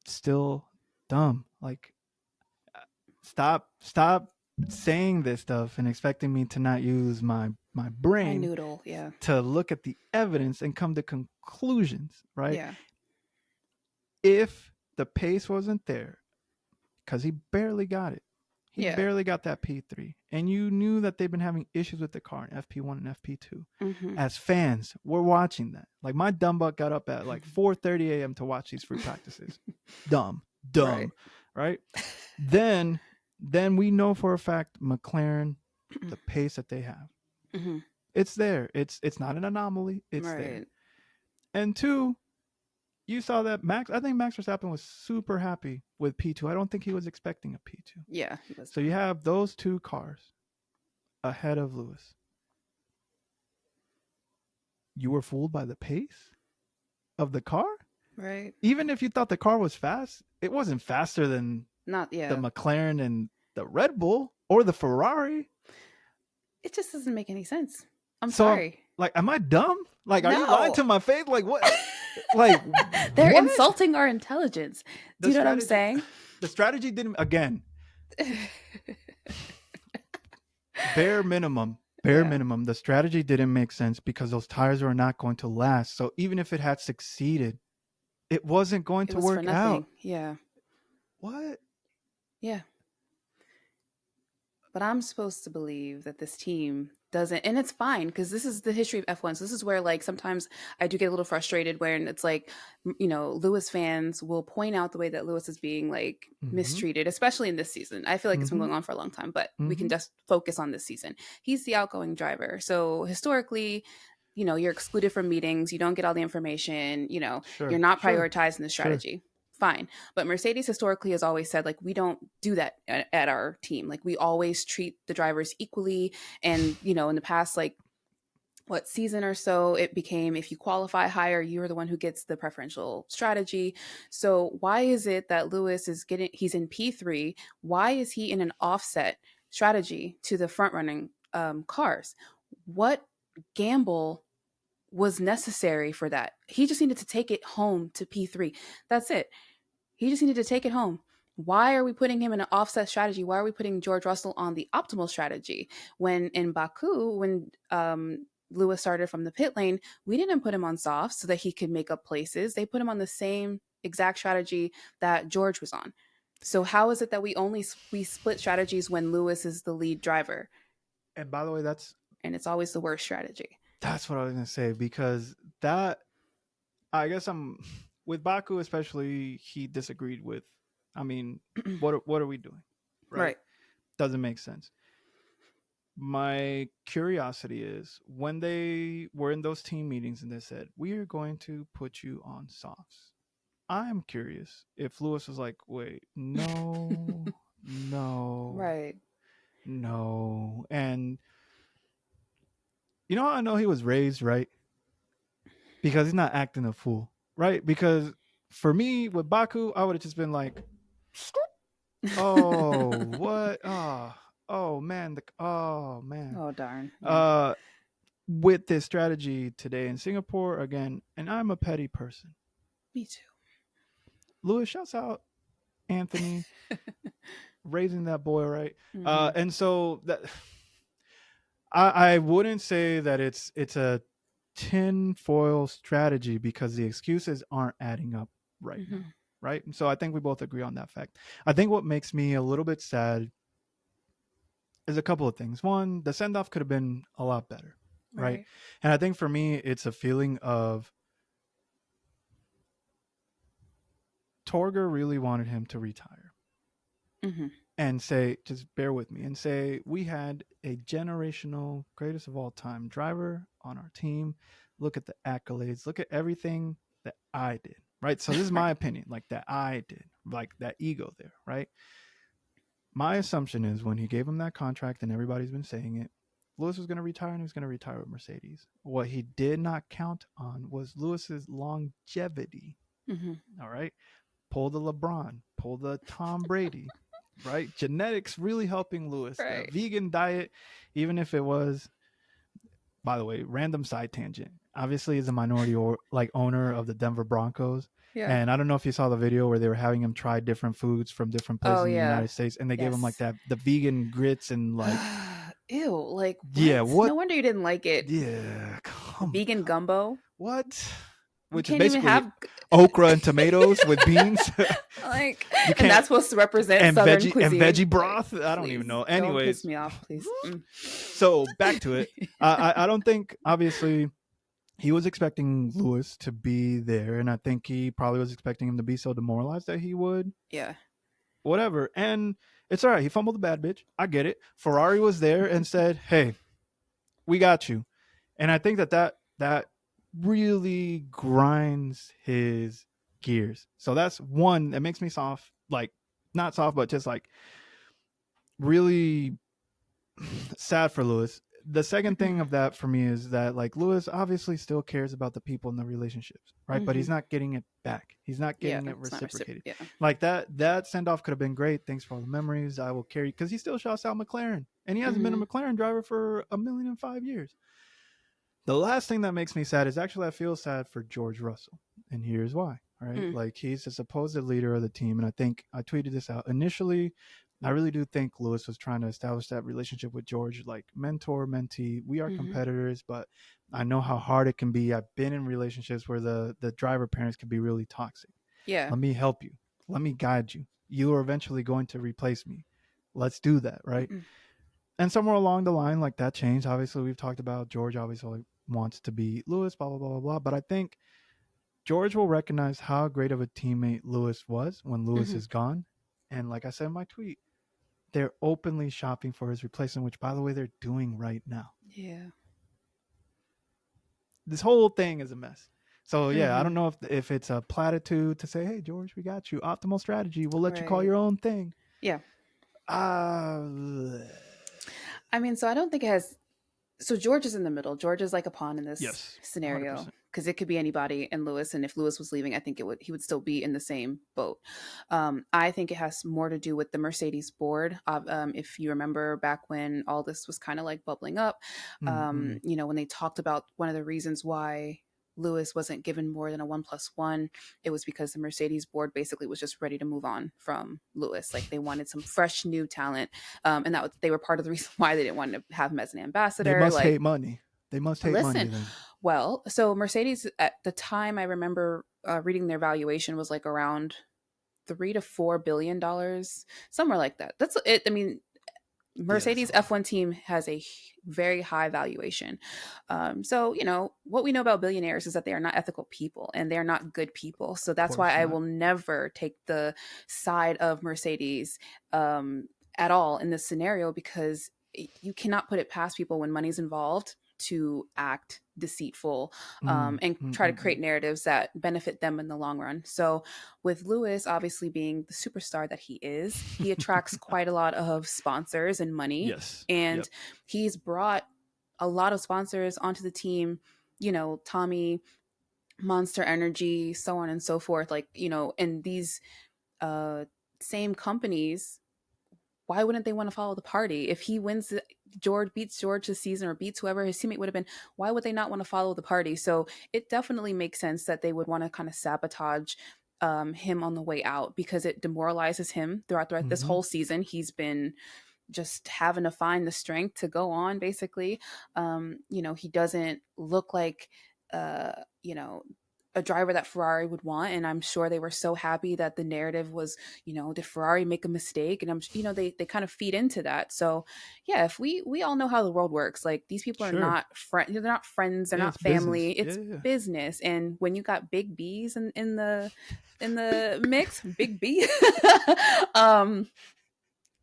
Still dumb. Like stop saying this stuff and expecting me to not use my brain noodle, yeah, to look at the evidence and come to conclusions, right? Yeah. If the pace wasn't there, because he barely got it, He Yeah. barely got that P3. And you knew that they've been having issues with the car in FP1 and FP2. Mm-hmm. As fans, we're watching that. Like my dumb butt got up at like 4:30 a.m. to watch these free practices. Dumb. Right. Right? Then we know for a fact McLaren, the pace that they have. Mm-hmm. It's there. It's not an anomaly. It's Right. there. And two, you saw that I think Max Verstappen was super happy with P2. I don't think he was expecting a P2. Yeah, he was. So you have those two cars ahead of Lewis. You were fooled by the pace of the car? Right. Even if you thought the car was fast, it wasn't faster than Not the yeah. McLaren and the Red Bull or the Ferrari. It just doesn't make any sense. I'm So, sorry. Like, am I dumb? Like, are you No. lying to my face? Like, what? Like, They're what? Insulting our intelligence. Do you know what I'm saying? The strategy didn't, again, bare minimum, the strategy didn't make sense because those tires were not going to last. So even if it had succeeded, it wasn't going It to was work for nothing. out. Yeah. What? Yeah. But I'm supposed to believe that this team doesn't, and it's fine because this is the history of F1. So this is where like sometimes I do get a little frustrated when it's like, you know, Lewis fans will point out the way that Lewis is being like mistreated, especially in this season. I feel like it's been going on for a long time, but we can just focus on this season. He's the outgoing driver. So historically, you know, you're excluded from meetings. You don't get all the information. You know, you're not prioritized in the strategy. Fine. But Mercedes historically has always said, like, we don't do that at our team. Like, we always treat the drivers equally. And, you know, in the past, like, what season or so, it became if you qualify higher, you're the one who gets the preferential strategy. So why is it that Lewis he's in P3? Why is he in an offset strategy to the front running cars? What gamble was necessary for that? He just needed to take it home to P3. That's it. He just needed to take it home. Why are we putting him in an offset strategy? Why are we putting George Russell on the optimal strategy? When in Baku, when Lewis started from the pit lane, we didn't put him on soft so that he could make up places. They put him on the same exact strategy that George was on. So how is it that we split strategies when Lewis is the lead driver? And by the way, and it's always the worst strategy. That's what I was going to say, because that, I guess with Baku especially, he disagreed with, I mean, what are we doing? Right. Doesn't make sense. My curiosity is when they were in those team meetings and they said, we are going to put you on softs. I'm curious if Lewis was like, wait, no, Right. no. And you know how I know he was raised right? Because he's not acting a fool, right? Because for me, with Baku, I would have just been like, oh, what? Oh, man. Oh, man. Oh, darn. Yeah. With this strategy today in Singapore, again, and I'm a petty person. Me too. Lewis, shouts out Anthony, raising that boy right. And so that I wouldn't say that it's a tinfoil strategy because the excuses aren't adding up right now, right? And so I think we both agree on that fact. I think what makes me a little bit sad is a couple of things. One, the send-off could have been a lot better, right? And I think for me, it's a feeling of Torger really wanted him to retire and say, just bear with me, and say, we had a generational greatest of all time driver on our team. Look at the accolades. Look at everything that I did, right? So this is my opinion, like that I did, like that ego there, right? My assumption is when he gave him that contract, and everybody's been saying it, Lewis was going to retire, and he was going to retire with Mercedes. What he did not count on was Lewis's longevity. All right? Pull the LeBron, pull the Tom Brady, right? Genetics really helping Lewis. The vegan diet, even if it was, by the way, random side tangent. Obviously, he's a minority owner of the Denver Broncos. Yeah. And I don't know if you saw the video where they were having him try different foods from different places in the United States, and they gave him like the vegan grits and like ew, like what? Yeah, what? No wonder you didn't like it. Yeah, vegan gumbo. What? You which is can't even basically have okra and tomatoes with beans. like, You and can't that's supposed to represent and Southern veggie cuisine. Like, broth. I don't even please know. don't piss Anyways, me off, please. so back to it. I don't think obviously he was expecting Lewis to be there, and I think he probably was expecting him to be so demoralized that he would Yeah. whatever. And it's all right. He fumbled the bad bitch. I get it. Ferrari was there and said, "Hey, we got you." And I think that really grinds his gears. So that's one that makes me soft, like not soft, but just like really sad for Lewis. The second thing of that for me is that like Lewis obviously still cares about the people in the relationships, right? But he's not getting it back. He's not Yeah, getting it it's not reciprocated. yeah. Like that send off could have been great. Thanks for all the memories. I will carry because he still shouts out McLaren, and he hasn't been a Hmm. McLaren driver for 1,000,005 years. The last thing that makes me sad is actually I feel sad for George Russell, and here's why. All right, Mm. like he's the supposed leader of the team, and I think I tweeted this out initially. I really do think Lewis was trying to establish that relationship with George, like mentor, mentee. We are Hmm. competitors, but I know how hard it can be. I've been in relationships where the driver parents can be really toxic. Yeah. Let me help you. Let me guide you. You are eventually going to replace me. Let's do that, right? Mm-mm. And somewhere along the line, like that changed. Obviously, we've talked about George obviously wants to be Lewis, blah, blah, blah, blah, blah. But I think George will recognize how great of a teammate Lewis was when Lewis Hmm. is gone. And like I said in my tweet, they're openly shopping for his replacement, which, by the way, they're doing right now. Yeah. This whole thing is a mess. So, yeah, I Hmm. don't know if it's a platitude to say, hey, George, we got you. Optimal strategy. We'll let you call Right. your own thing. Yeah. Uh, I mean, so I don't think it has. So George is in the middle. George is like a pawn in this yes, scenario 100%. because it could be anybody and Lewis. And if Lewis was leaving, I think it would he would still be in the same boat. I think it has more to do with the Mercedes board. If you remember back when all this was kind of like bubbling up, Mm-hmm. when they talked about one of the reasons why Lewis wasn't given more than a 1+1, it was because the Mercedes board basically was just ready to move on from Lewis. Like they wanted some fresh new talent, and they were part of the reason why they didn't want to have him as an They ambassador. must Like, hate money. They must hate money listen, then. well, so Mercedes at the time, I remember reading their valuation was like around $3 to $4 billion, somewhere like that. That's it. I mean, Yeah, that's a Mercedes lot. F1 team has a very high valuation. So, what we know about billionaires is that they are not ethical people and they're not good people. So Of that's why course I not. will never take the side of Mercedes at all in this scenario because you cannot put it past people when money's involved to act deceitful Mm, and mm, try to mm, create mm. narratives that benefit them in the long run. So, with Lewis obviously being the superstar that he is, he attracts quite a lot of sponsors and money. Yes. And Yep. he's brought a lot of sponsors onto the team, Tommy, Monster Energy, so on and so forth. Like, and these uh, same companies, why wouldn't they want to follow the party? If he wins, George beats George this season or beats whoever his teammate would have been, why would they not want to follow the party? So it definitely makes sense that they would want to kind of sabotage him on the way out because it demoralizes him throughout this Mm-hmm. whole season. He's been just having to find the strength to go on, basically. He doesn't look like, uh, you know, a driver that Ferrari would want. And I'm sure they were so happy that the narrative was, did Ferrari make a mistake? And they kind of feed into that. So yeah, if we all know how the world works, like these people are Sure. not they're not friends, they're Yeah, not it's business. family, Yeah, it's yeah, yeah. business. And when you got big B's in the mix, big B, um,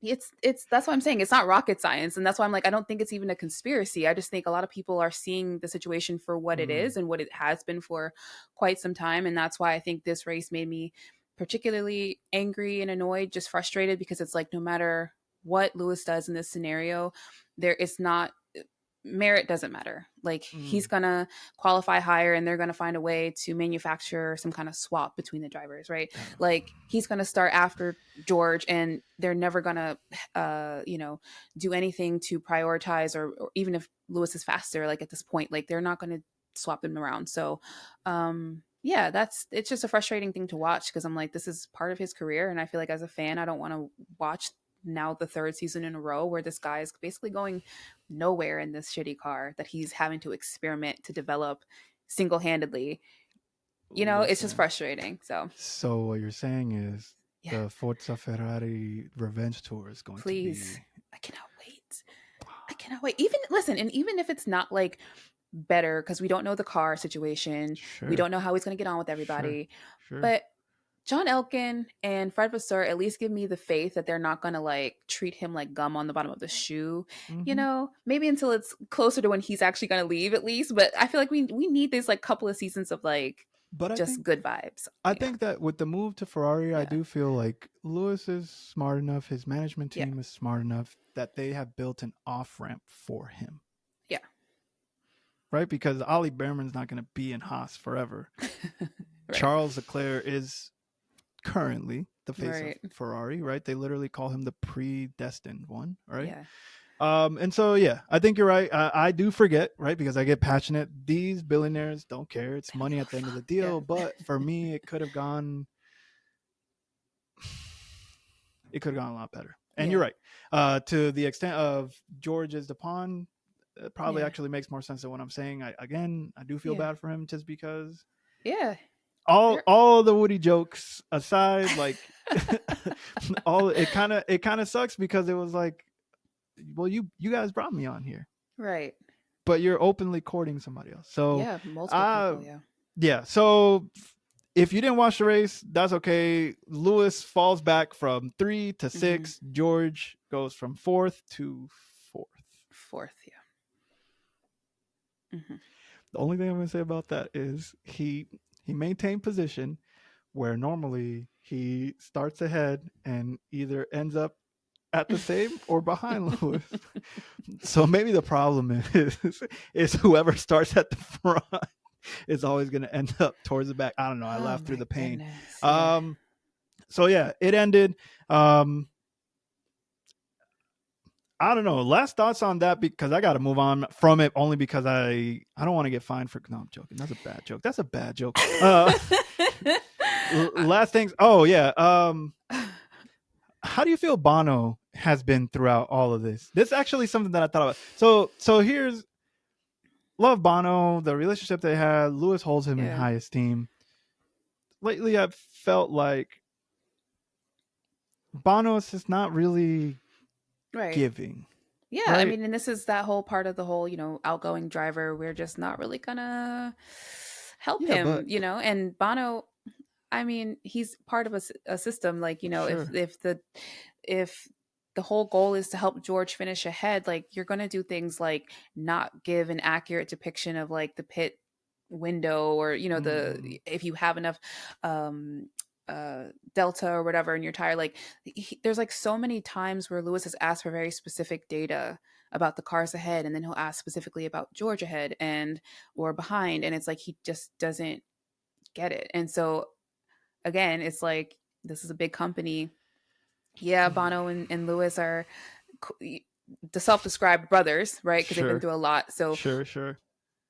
it's that's what I'm saying. It's not rocket science, and that's why I'm like, I don't think it's even a conspiracy. I just think a lot of people are seeing the situation for what it Mm. is and what it has been for quite some time, and that's why I think this race made me particularly angry and annoyed, just frustrated because it's like no matter what Lewis does in this scenario, there is not merit doesn't matter. Like he's Mm. gonna qualify higher and they're gonna find a way to manufacture some kind of swap between the drivers, right? Like he's gonna start after George and they're never gonna do anything to prioritize or even if Lewis is faster, like at this point, like they're not gonna swap them around. So yeah, it's just a frustrating thing to watch because I'm like, this is part of his career, and I feel like as a fan, I don't want to watch now the third season in a row where this guy is basically going nowhere in this shitty car that he's having to experiment to develop single-handedly. it's just Listen. frustrating. So So what you're saying is yeah, the Forza Ferrari Revenge Tour is going to please, be. I cannot wait. I cannot wait. Even listen, and even if it's not like better because we don't know the car situation, we Sure, don't know how he's going to get on with sure, everybody, sure. but John Elkin and Fred Vasseur at least give me the faith that they're not gonna like treat him like gum on the bottom of the shoe. Hmm. Maybe until it's closer to when he's actually gonna leave at least. But I feel like we need this like couple of seasons of like But just good vibes. I Yeah, think that with the move to Ferrari, I yeah, do feel like Lewis is smart enough. His management yeah, team is smart enough that they have built an off ramp for him, yeah. right? Because Ollie Behrman's not going to be in Haas forever. Right, Charles Leclerc is currently the face of right. Ferrari, right? They literally call him the predestined one, right? Yeah, And so yeah, I think you're right. I do forget, right? Because I get passionate. These billionaires don't care. It's they don't money give at a the end of the fuck. deal. Yeah, But for me, it could have gone. It could have gone a lot better. And you're yeah, right. To the extent of George is the pawn, it probably yeah, actually makes more sense than what I'm saying. I do feel yeah, bad for him just because yeah. all They're all the Woody jokes aside, like all it kind of sucks because it was like, well, you guys brought me on here, right. but you're openly courting somebody else. So, Yeah, multiple uh, people. Yeah. yeah. So if you didn't watch the race, that's okay. Lewis falls back from 3 to Hmm. 6. George goes from 4th to 4th. Fourth. Yeah. Hmm. The only thing I'm gonna say about that is he maintained position where normally he starts ahead and either ends up at the same or behind Lewis. So maybe the problem is whoever starts at the front is always going to end up towards the back. I don't know. I Oh laughed through my the pain. goodness. Yeah. Um, so yeah, it ended. I don't know. Last thoughts on that because I got to move on from it only because I don't want to get fined for. No, I'm joking. That's a bad joke. That's a bad joke. Last things. Oh yeah. How do you feel Bono has been throughout all of this? This is actually something that I thought about. So here's love Bono, the relationship they had. Lewis holds him in Yeah. high esteem. Lately, I've felt like Bono is just not really Right. giving, Yeah, I right? mean, and this is that whole part of the whole, outgoing driver. We're just not really gonna help Yeah, him, but and Bono, I mean, he's part of a system. Like, sure. if the whole goal is to help George finish ahead, like you're gonna do things like not give an accurate depiction of like the pit window, or Mm-hmm. the if you have enough um delta or whatever in your tire. Like there's like so many times where Lewis has asked for very specific data about the cars ahead, and then he'll ask specifically about George ahead and or behind, and it's like he just doesn't get it. And so again, it's like this is a big company. Yeah, Bono and Lewis are the self-described brothers, right? Because they've been Sure, through a lot. So, sure.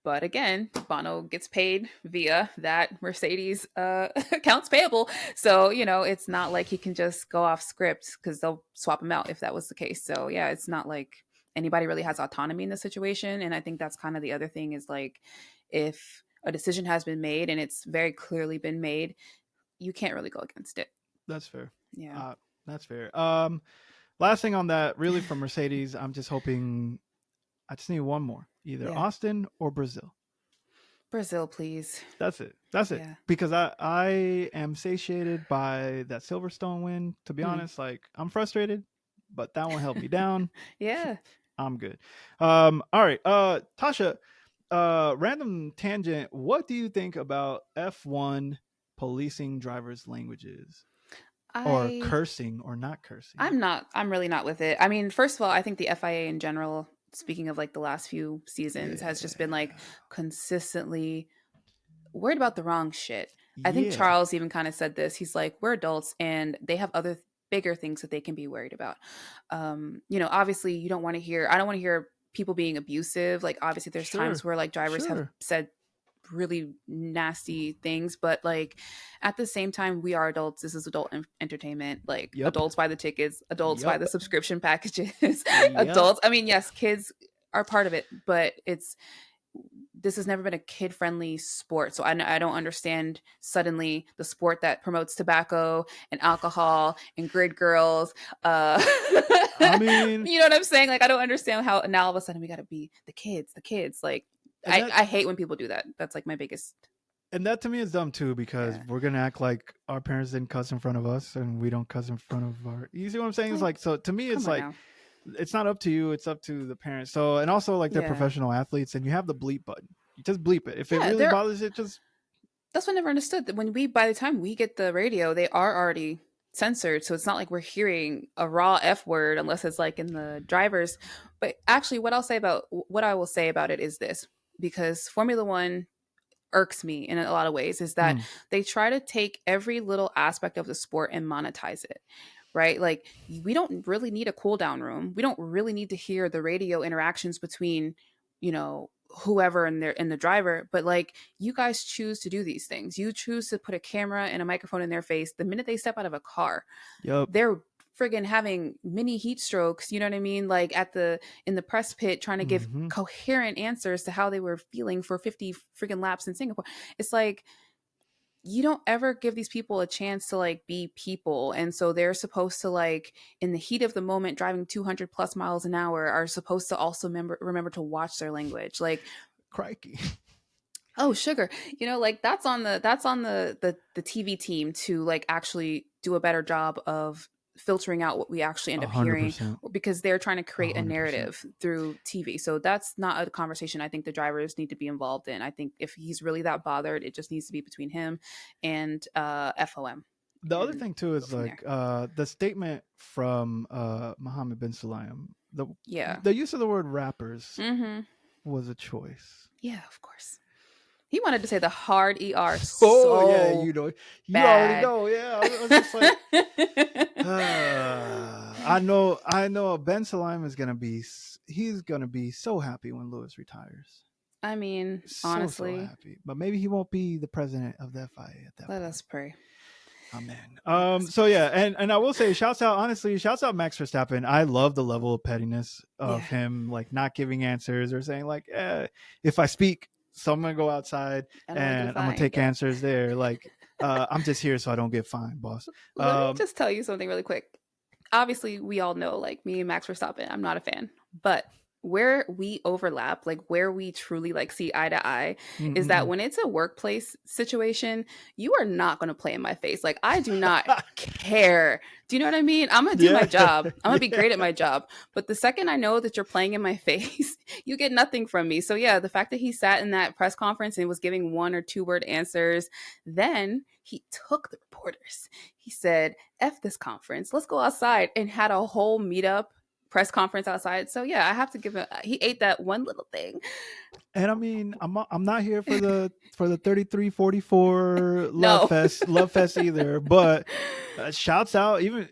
but again, Bono gets paid via that Mercedes accounts payable. So, it's not like he can just go off script because they'll swap him out if that was the case. So, yeah, it's not like anybody really has autonomy in the situation. And I think that's kind of the other thing is like if a decision has been made and it's very clearly been made, you can't really go against it. That's fair. Yeah. Uh, that's fair. Last thing on that, really from Mercedes, I'm just hoping I just need one more, either Yeah. Austin or Brazil. Brazil, please. That's it. That's it. Yeah. Because I am satiated by that Silverstone win. To be Mm. honest, like I'm frustrated, but that one held me down. Yeah. I'm good. All right. Tasha, random tangent. What do you think about F1 policing drivers' languages or I cursing or not cursing? I'm really not with it. I mean, first of all, I think the FIA in general, speaking of like the last few seasons, has just been like Yeah. consistently worried about the wrong shit. I think Yeah. Charles even kind of said this. He's like, we're adults and they have other bigger things that they can be worried about. Obviously you don't want to hear, I don't want to hear people being abusive. Like obviously there's times Sure. where like drivers have Sure. said really nasty things, but like at the same time we are adults. This is adult entertainment. Like Yep. adults buy the tickets, adults buy Yep. the subscription packages. Yep. Adults, I mean, yes, kids are part of it, but it's this has never been a kid friendly sport. So I don't understand suddenly the sport that promotes tobacco and alcohol and grid girls. I mean, You know what I'm saying? Like, I don't understand how now all of a sudden we got to be the kids. Like, and that I hate when people do that. That's like my biggest. and that to me is dumb too, because Yeah. we're gonna act like our parents didn't cuss in front of us and we don't cuss in front of our. You see what I'm saying? It's Like, like, so to me, it's come on like now. it's not up to you; it's up to the parents. So, and also like they're Yeah. professional athletes, and you have the bleep button. You just bleep it. If it Yeah. really bothers it, just That's what I never understood. That when by the time we get the radio, they are already censored. So it's not like we're hearing a raw F word unless it's like in the drivers. But actually, what I will say about it is this, because Formula One irks me in a lot of ways, is that mm, they try to take every little aspect of the sport and monetize it. Right? Like, we don't really need a cool down room. We don't really need to hear the radio interactions between, whoever and the driver, but like, you guys choose to do these things. You choose to put a camera and a microphone in their face the minute they step out of a car. yep. They're friggin' having mini heat strokes, you know what I mean? Like, in the press pit, trying to give Hmm. coherent answers to how they were feeling for 50 friggin' laps in Singapore. It's like, you don't ever give these people a chance to like be people, and so they're supposed to, like, in the heat of the moment, driving 200 plus miles an hour, are supposed to also remember to watch their language. Like, Crikey. oh sugar, like, that's on the TV team to like actually do a better job of filtering out what we actually end A up hundred hearing, percent. because they're trying to A create a 100%. narrative through TV. So that's not a conversation I think the drivers need to be involved in. I think if he's really that bothered, it just needs to be between him and FOM, The other and thing too go is from there. like the statement from Mohammed bin Salam. Yeah. The use of the word rappers Mm-hmm. was a choice. Yeah, of course. He wanted to say the hard ER Oh yeah, so you already bad. know. Yeah, I was just like, I know. Ben Salam is gonna be. He's gonna be so happy when Lewis retires. I mean, So honestly, happy. But maybe he won't be the president of the FIA at that let point. us pray. Amen. Let us So pray. yeah, and I will say, shouts out Max Verstappen. I love the level of pettiness Yeah. of him, like not giving answers or saying like, if I speak, so I'm gonna go outside I don't want to and get I'm gonna fined. take answers there. Like, I'm just here so I don't get fined, boss. Let me just tell you something really quick. Obviously, we all know, like, me and Max Verstappen, I'm not a fan. But where we overlap, like where we truly like see eye to eye, is that Mm-mm-mm. when it's a workplace situation, you are not going to play in my face. Like, I do not care. Do you know what I mean? I'm going to do my Yeah, job. I'm going to be yeah. great at my job. But the second I know that you're playing in my face, you get nothing from me. So yeah, the fact that he sat in that press conference and was giving 1 or 2 word answers, then he took the reporters. He said, F this conference, let's go outside, and had a whole meetup press conference outside. So yeah, I have to give him. He ate that one little thing. And I mean, I'm not here for the 33-44 No. love fest either. But shouts out, even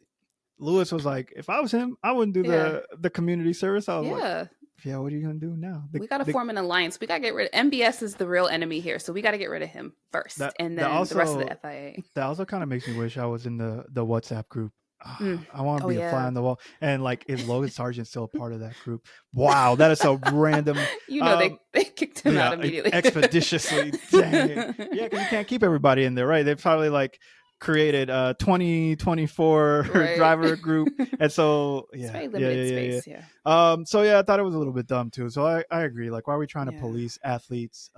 Lewis was like, if I was him, I wouldn't do Yeah. the community service. I was like, Yeah. yeah, what are you gonna do now? We got to form an alliance. We got to get rid of MBS is the real enemy here. So we got to get rid of him first, that and that then the rest of the also FIA. that also kind of makes me wish I was in the WhatsApp group. Mm. I want to Oh be a fly yeah. on the wall. And like, is Logan Sargent still a part of that group? Wow, that is so random. They kicked him out Yeah, immediately. expeditiously. Dang it. Yeah, because you can't keep everybody in there, right? They probably like created a 2024 Right. driver group, and so It's yeah, very yeah, limited yeah, yeah, space. Yeah. yeah. So yeah, I thought it was a little bit dumb too. So I agree. Like, why are we trying to Yeah. police athletes?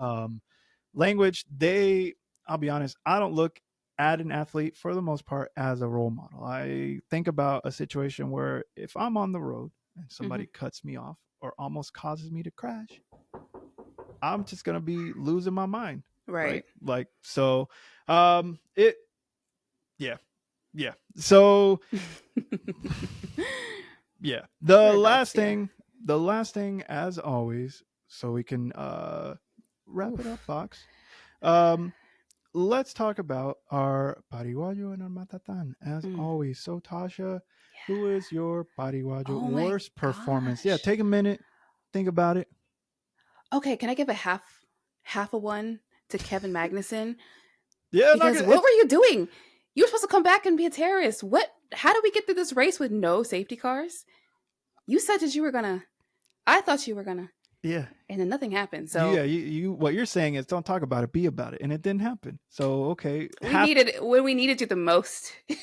Language. I'll be honest. I don't look at an athlete for the most part as a role model. I think about a situation where if I'm on the road and somebody cuts me off or almost causes me to crash, I'm just gonna be losing my mind, right? Right. Like, so, it, yeah, yeah. So, yeah. We're adults. Yeah. The last thing, as always, so we can wrap it up, Oof. Fox. Let's talk about our pariwayo and our matatan, as Mm. always. So, Tasha, who Yeah. is your pariwayo Oh my worst performance? Yeah, gosh. take a minute, think about it. Okay, can I give a half a one to Kevin Magnuson? Yeah, not Because gonna. what were you doing? You were supposed to come back and be a terrorist. What? How did we get through this race with no safety cars? You said that you were gonna. I thought you were gonna. Yeah. and then nothing happened. Yeah, So you what you're saying is don't talk about it, be about it. And it didn't happen. So okay. we needed when we needed you the most. K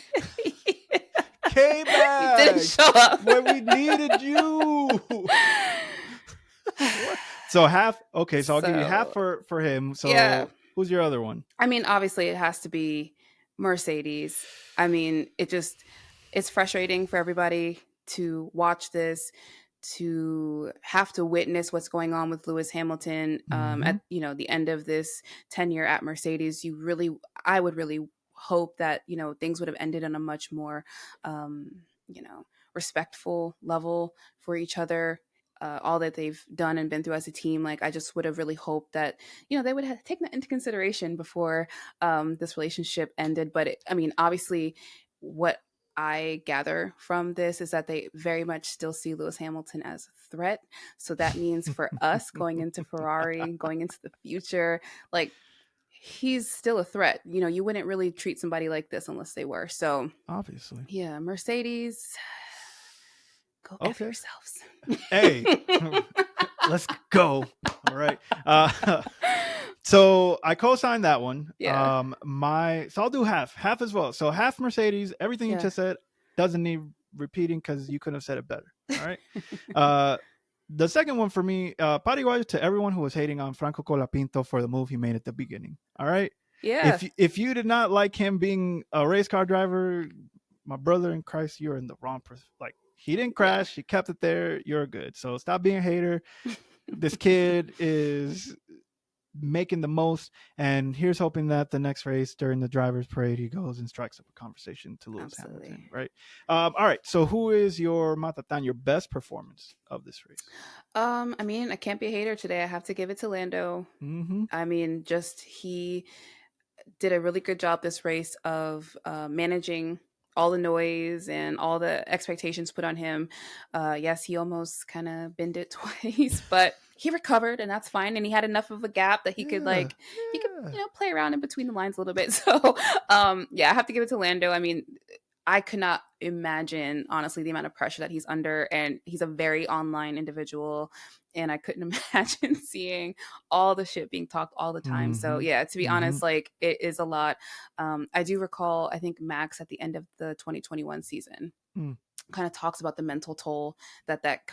You didn't Max show up. when we needed you. What? So half okay, so I'll give you half So for him. yeah, So who's your other one? I mean, obviously, it has to be Mercedes. I mean, it's frustrating for everybody to watch this, to have to witness what's going on with Lewis Hamilton Mm-hmm. at the end of this tenure at Mercedes. I would really hope that things would have ended on a much more um, you know respectful level for each other. All that they've done and been through as a team, like I just would have really hoped that they would have taken that into consideration before this relationship ended. But I mean, obviously, what I gather from this is that they very much still see Lewis Hamilton as a threat. So that means for us going into Ferrari, going into the future, like he's still a threat. You wouldn't really treat somebody like this unless they were. So Obviously. yeah, Mercedes, go F Okay. yourselves. Hey, let's go. All right. So I co-signed that one. Yeah. So I'll do half as well. So half Mercedes. Everything you Yeah. just said doesn't need repeating because you couldn't have said it better. All right. Uh, the second one for me, Pariguayo to everyone who was hating on Franco Colapinto for the move he made at the beginning. All right. Yeah. If you did not like him being a race car driver, my brother in Christ, you're in the wrong person. Like he didn't Yeah. crash, he kept it there. You're good. So stop being a hater. This kid is making the most, and here's hoping that the next race during the drivers parade he goes and strikes up a conversation to Lewis Hamilton, Absolutely. right? All right, so who is your Matatan, your best performance of this race? I mean, I can't be a hater today. I have to give it to Lando. Mm-hmm. I mean, just he did a really good job this race of managing all the noise and all the expectations put on him. Yes, he almost kind of binned it twice, but he recovered, and that's fine. And he had enough of a gap that Yeah, he could yeah. play around in between the lines a little bit. So yeah, I have to give it to Lando. I mean, I could not imagine, honestly, the amount of pressure that he's under. And he's a very online individual. And I couldn't imagine seeing all the shit being talked all the time. So, Mm-hmm. yeah, to be Mm-hmm. honest, like it is a lot. I do recall, I think Max at the end of the 2021 season Mm. kind of talks about the mental toll that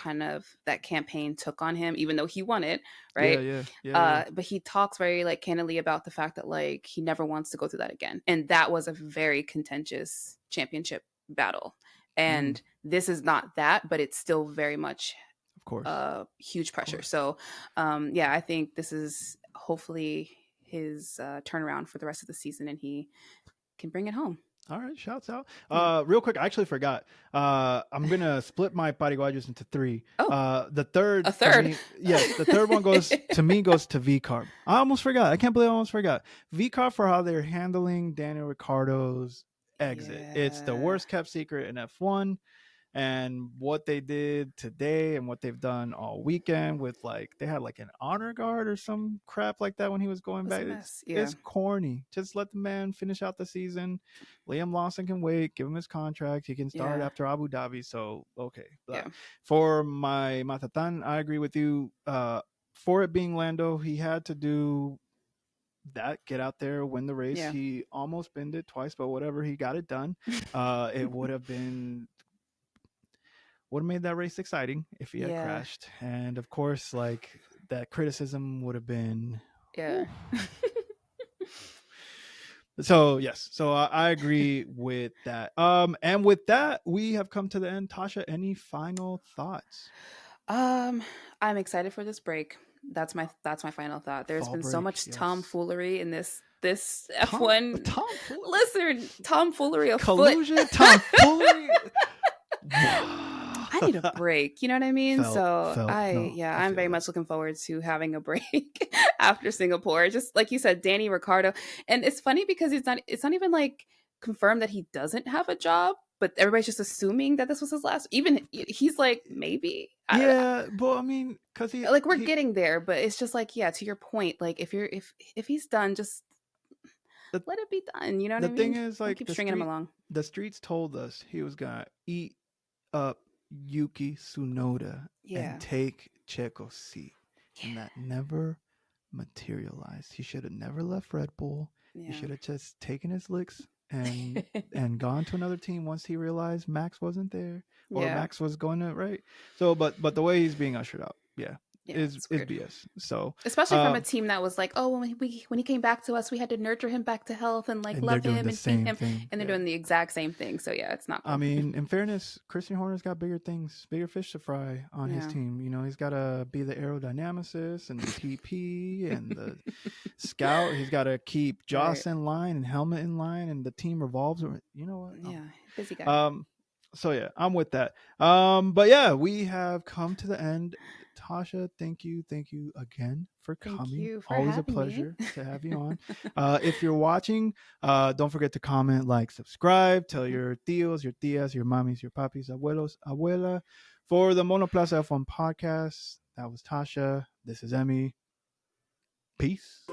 campaign took on him, even though he won it, Yeah, right? yeah, yeah, yeah. But he talks very like candidly about the fact that like he never wants to go through that again, and that was a very contentious championship battle. Mm. And this is not that, but it's still very much Of course, huge of pressure. course. So yeah, I think this is hopefully his turnaround for the rest of the season, and he can bring it home. All right, shouts out. Yeah. Real quick, I actually forgot. I'm gonna split my Pariguayos into three. Oh, The third a for third. me, yes, the third one goes to V Carb. I almost forgot. I can't believe I almost forgot. V Carb for how they're handling Daniel Ricciardo's exit. It's the Yeah. worst kept secret in F1, and what they did today and what they've done all weekend with like they had like an honor guard or some crap like that when he was going What's back. a it's mess? Yeah. it's corny. Just let the man finish out the season. Liam Lawson can wait, give him his contract, he can start Yeah. after Abu Dhabi. So okay, Yeah. for my Matatan, I agree with you. For it being Lando, he had to do that, get out there, win the race. Yeah. He almost binned it twice, but whatever, he got it done. It would have made that race exciting if he had Yeah. crashed. And of course, like that criticism would have been. Yeah. Whew. So yes, so I agree with that. And with that, we have come to the end. Tasha, any final thoughts? um, I'm excited for this break. That's my final thought. There's Fall been so break, much yes. tomfoolery in this Tom, F1. tomfoolery, Listen, tomfoolery afoot. collusion, tomfoolery. I need a break. You know what I mean? So Felt. No, I I'm feel very that. much looking forward to having a break after Singapore. Just like you said, Danny Ricciardo. And it's funny because it's not even like confirmed that he doesn't have a job, but everybody's just assuming that this was his last. Even he's like, maybe. I don't know. Yeah, but I mean, because Like we're he getting there, but it's just like, yeah, to your point, like if he's done, just the let it be done. You know what the I thing mean? is Don't like keep stringing him along. the streets told us he was gonna eat up Yuki Tsunoda and Yeah. take Checo's seat. and that never materialized. He should have never left Red Bull. He Yeah. should have just taken his licks and gone to another team once he realized Max wasn't there or Yeah. Max was going to right. So, but the way he's being ushered out, yeah, Yeah, it's is weird. BS. So, Especially from a um, team that was like, oh, when he came back to us, we had to nurture him back to health and like and they're love doing him the and feed same him, thing. and they're Yeah. doing the exact same thing. So yeah, it's not I cool. mean, in fairness, Christian Horner's got bigger things, bigger fish to fry on his Yeah. team. You know, he's got to be the aerodynamicist and the TP and the scout. He's got to keep Right. Joss in line and Helmet in line, and the team revolves. You know what? Yeah. Busy guy. So yeah, I'm with that. But yeah, we have come to the end. Tasha, thank you again for Thank coming. you for Always a having me. pleasure to have you on. If you're watching, don't forget to comment, like, subscribe, tell your tios, your tias, your mommies, your papis, abuelos, abuela. For the Monoplaza F1 podcast, that was Tasha. This is Emmy. Peace.